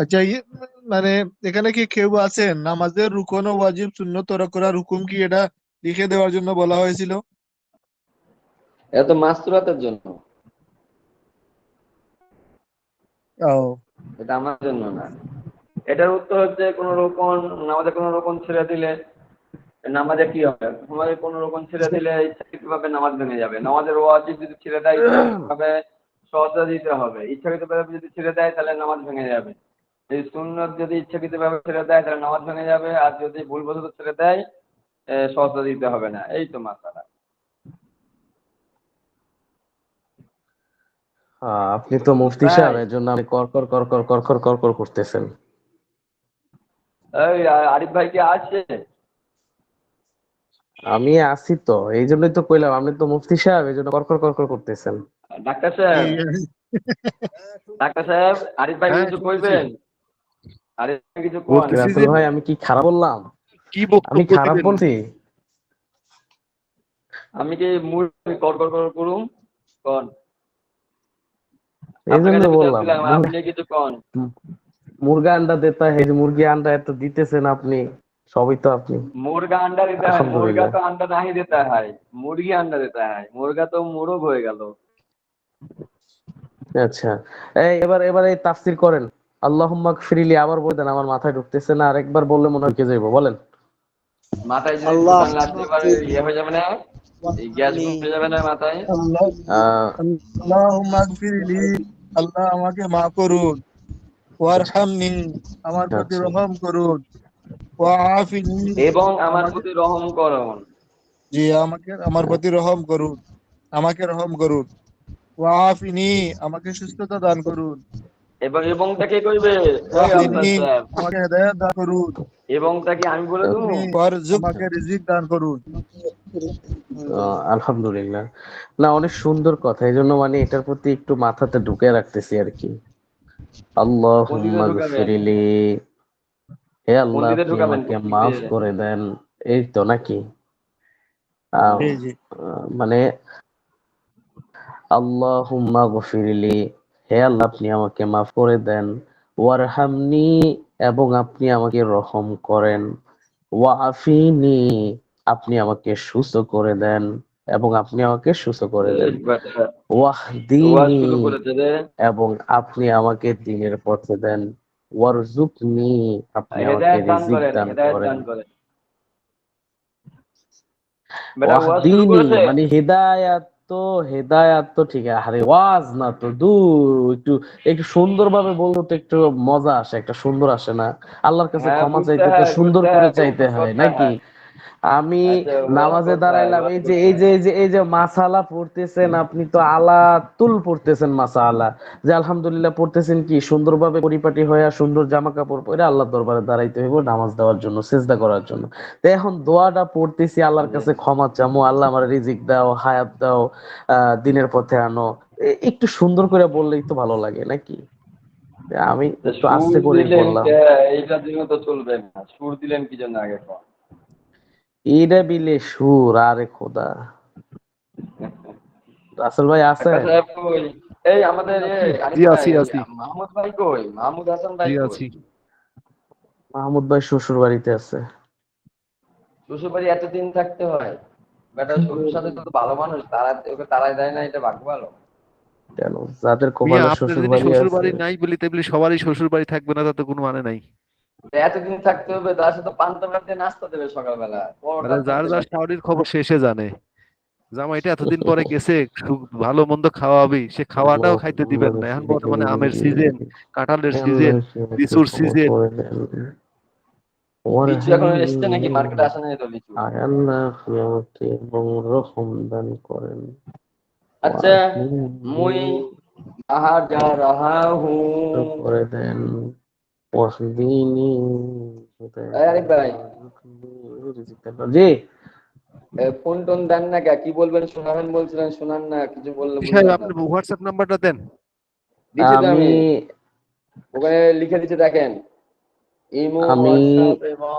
S7: আচ্ছা মানে এখানে কি কেউ আছেন নামাজের রুকন ও ওয়াজিব সুন্নত তরক করার হুকুম কি এটা লিখে দেওয়ার জন্য বলা হয়েছিল?
S1: এটা তো মাসতুরাতের জন্য,
S7: ও
S1: এটা আমার জন্য না। এটার উত্তর হচ্ছে কোন রকম নামাজে কোনো রকম ছেড়ে দিলে নামাজে কি হবে, নামাজে কোনো রকম ছেড়ে দিলে ইচ্ছাকৃতভাবে নামাজ ভেঙে যাবে। নামাজের ওয়াজিব যদি ছেড়ে দেয় ইচ্ছাকৃতভাবে সহজা দিতে হবে, ইচ্ছাকৃতভাবে যদি ছেড়ে দেয় তাহলে নামাজ ভেঙে যাবে। এই সুন্নত যদি ইচ্ছাকৃতভাবে ছেড়ে দেয় তাহলে নামাজ ভেঙে যাবে, আর যদি ভুলবশত ছেড়ে দেয় সহজা দিতে হবে না। এই তো মাসালা।
S6: আপনি তো মুফতি
S1: ভাই
S6: সাহেব, এর জন্য আপনি কর কর কর কর কর কর কর কর করতেছেন।
S1: এই আরিফ ভাই কি আছে?
S6: আমি আছি তো, এই জন্যই তো কইলাম আপনি তো মুফতি সাহেব, এই জন্য কর কর কর কর করতেছেন।
S1: ডাক্তার সাহেব, ডাক্তার সাহেব, আরিফ ভাই
S3: হ্যাঁ
S1: কিছু
S3: শুনতেছি,
S1: কইবেন? আরিফ ভাই কিছু কোন?
S3: বলতেছি
S6: রাসেল
S3: যে
S6: ভাই, আমি কি খারাপ বললাম?
S3: কি
S6: আমি
S3: বক্তব্য
S6: খারাপ
S3: দিবেন।
S6: বলছি?
S1: আমি কি মুড কর কর কর করুম কোন?
S6: এই
S1: আপনার
S6: জন্য
S1: কাছে বিচার
S6: বললাম
S1: দিলাম, আপনি কিছু কোন?
S6: মুরগা আন্ডা দেতা है, যে মুরগি আন্ডা এত দিতেছেন আপনি, সবই তো আপনি।
S1: मुर्गा अंडा देता है, मुर्गा
S6: আলহামদুলিল্লাহ।
S1: तो अंडा नहीं देता है, मुर्गी अंडा देता है, मुर्गा तो मुर्ग हो गया लो।
S6: আচ্ছা, এই এবার এবার এই তাফসীর করেন। আল্লাহুম্মা গফিরলি, আবার বলে দেন, আমার মাথায় ঢুকতেছে না, আরেকবার বললে মনে হয় কে যাইবো, বলেন।
S1: মাথায় যদি
S4: আল্লাহ
S1: ঢুকান লাস্টে এবার ইয়ে হয়ে যাবে না, এই গ্যাস ঢুকে যাবে না মাথায়।
S7: আল্লাহ
S6: আহ
S7: আল্লাহুম্মা গফিরলি, আল্লাহ আমাকে মাফ করুন। ওয়ারহামনি, আমার প্রতি
S6: আচ্ছা
S7: রহম করুন। ওয়াআফিনি,
S1: এবং আমার
S7: আমাকে,
S1: প্রতি রহম করুন।
S7: জি আমাকে আমার প্রতি রহম করুন, আমাকে রহম করুন। ওয়াআফিনি, আমাকে সুস্থতা দান করুন।
S1: এবংটা কে কইবে? এই
S7: ওয়াহদিনি,
S1: আফসার সাহেব,
S7: আমাকে হেদায়েত দান করুন।
S1: এবংটা কি আমি বলে দেবো?
S7: আপনি ওয়ারজুক, আমাকে রিজিক দান করুন।
S6: আলহামদুলিল্লাহ। না, অনেক সুন্দর কথা, এই জন্য মানে এটার প্রতি একটু মাথাতে ঢুকে রাখতেছি আর কি।
S1: কোন দিকে
S6: আল্লাহুম্মা
S1: ঢুকাবেন?
S6: গফিরলি, হে
S1: কোন
S6: আল্লাহ
S1: দিকে
S6: আপনি
S1: ঢুকাবেন?
S6: আমাকে
S1: কোন দিক
S6: মাফ
S1: দিয়ে?
S6: করে দেন, এই তো নাকি? আহ,
S7: জি জি।
S6: মানে আল্লাহুম্মা গফিরলি, হে আল্লাহ আপনি আমাকে মাফ করে দেন। ওয়ারহামনি, এবং আপনি আমাকে রহম করেন। ওয়াআফিনি, আপনি আমাকে সুস্থ করে দেন, এবং আপনি আমাকে সুস্থ করে
S1: এই
S6: দেন।
S1: বেটা ওয়াজ
S6: ওয়াহদিনি,
S1: শুরু করেছে রে।
S6: এবং আপনি আমাকে দ্বীনের পথে দেন। ওয়ারজুকনি, আপনি আমাকে
S1: হেদায়েত দান
S6: রিজিক
S1: করেন,
S6: দান
S1: হেদায়েত
S6: করেন।
S1: দান করেন। বেটা ওয়াজ শুরু
S6: ওয়াহদিনি
S1: করেছে।
S6: মানে হেদায়াত, তো হেদায়াত তো ঠিক আছে, আরে ওয়াজ না তো দূর, একটু একটু সুন্দরভাবে বলতে তো একটু মজা আসে, একটা সুন্দর আসে না? আল্লাহর কাছে
S1: হ্যাঁ
S6: ক্ষমা চাইতে তো সুন্দর
S1: বুঝতে
S6: করে
S1: হয়,
S6: চাইতে
S1: ওয়াজ
S6: হয়
S1: করতে
S6: নাকি?
S1: হয়।
S6: আমি
S1: আচ্ছা ওয়াজ
S6: নামাজে
S1: করতে হয়,
S6: দাঁড়াইলাম,
S1: ওয়াজ
S6: এই যে
S1: করতে
S6: এই যে
S1: হয়।
S6: এই যে এই যে মাসালা পড়তেছেন আপনি, তো আলা তুল পড়তেছেন মাসালা, যে আলহামদুলিল্লাহ পড়তেছেন, কি সুন্দরভাবে পরিপাটি হয়ে সুন্দর জামা কাপড় পরে আল্লাহর দরবারে দাঁড়াইতে হইব নামাজ দেওয়ার জন্য, সিজদা করার জন্য। তো এখন দোয়াটা পড়তেছি, আল্লাহর
S1: জি।
S6: কাছে ক্ষমা চামো, আল্লাহ আমার রিজিক দাও, হায়াত দাও, দিনের পথে আনো। একটু সুন্দর করে বললেই তো ভালো লাগে নাকি? আমি
S1: তা
S6: একটু
S1: সুর
S6: আস্তে করেই
S1: দিলেন
S6: বললাম।
S1: কে? এইটার জন্য তো চলবে না, সুর দিলেন কি জন্য আগে কর?
S6: এইটা বিলে সুর, আরে খোদা। রাসেল ভাই
S1: একটা
S6: আছেন?
S1: সাহেব কই? এই আমাদের
S3: জি
S1: আরিফ ভাই,
S3: আছি আছি,
S1: মাহমুদ ভাই কই? মাহমুদ হাসান ভাই
S3: জি
S1: কই?
S3: আছি।
S6: মাহমুদ ভাই শ্বশুর বাড়িতে আছে।
S1: শ্বশুর বাড়ি এতদিন থাকতে হয়? বেটা শ্বশুর সাথে তো ভালো মানুষ, তারা ওকে তারাই দেয় না, এটা ভাগ্য ভালো।
S6: কেন, যাদের
S3: মিয়া
S6: কপালে
S3: আপনার
S6: শ্বশুর
S3: যদি
S6: বাড়ি
S3: শ্বশুর
S6: আছে।
S3: বাড়ি নাই বলি তাহলে সবারই শ্বশুর বাড়ি থাকবে না, তাতে কোনো মানে নাই।
S1: এতদিন থাকতে হবে, তার সাথে পান্তা ভাত দিয়ে নাস্তা দেবে সকালবেলা, পরোটা
S3: আরে যার
S1: দেবে।
S3: যার শাওরির খবর শেষে জানে। জামাইটা এতদিন পরে গেছে, ভালো মন্দ খাওয়াবি, সে খাওয়াটাও খাইতে দিবেন না। এখন বর্তমানে আমের সিজন, কাঁঠালের সিজন,
S6: আল্লাহ আমাকে
S3: লিচুর
S6: ক্ষমা
S3: সিজন।
S6: করে দেন।
S1: লিচু এখন এসছে নাকি?
S6: ওয়ারহামনি,
S1: মার্কেটে আসে নাই তো লিচু।
S6: আয় আল্লাহ আপনি আমাকে এবং রহম দান করেন।
S1: আচ্ছা,
S6: ওয়াহদিনি,
S1: মুই বাহার যা রাহা হু।
S6: করে দেন। ওয়াহদিনি,
S1: আরিফ ভাই,
S6: জি।
S1: ফোন টোন দেন না কে? কি বলবেন শোনাবেন বলছিলেন, শোনান না, কিছু বললে
S3: সাহেব
S1: বুঝলাম না
S3: আপনার
S1: তো।
S3: হোয়াটসঅ্যাপ নাম্বারটা দেন।
S1: দিচ্ছি তো
S6: আমি
S1: আমি, ওখানে লিখে দিচ্ছি দেখেন, ইমো
S6: আমি
S1: হোয়াটসঅ্যাপ এবং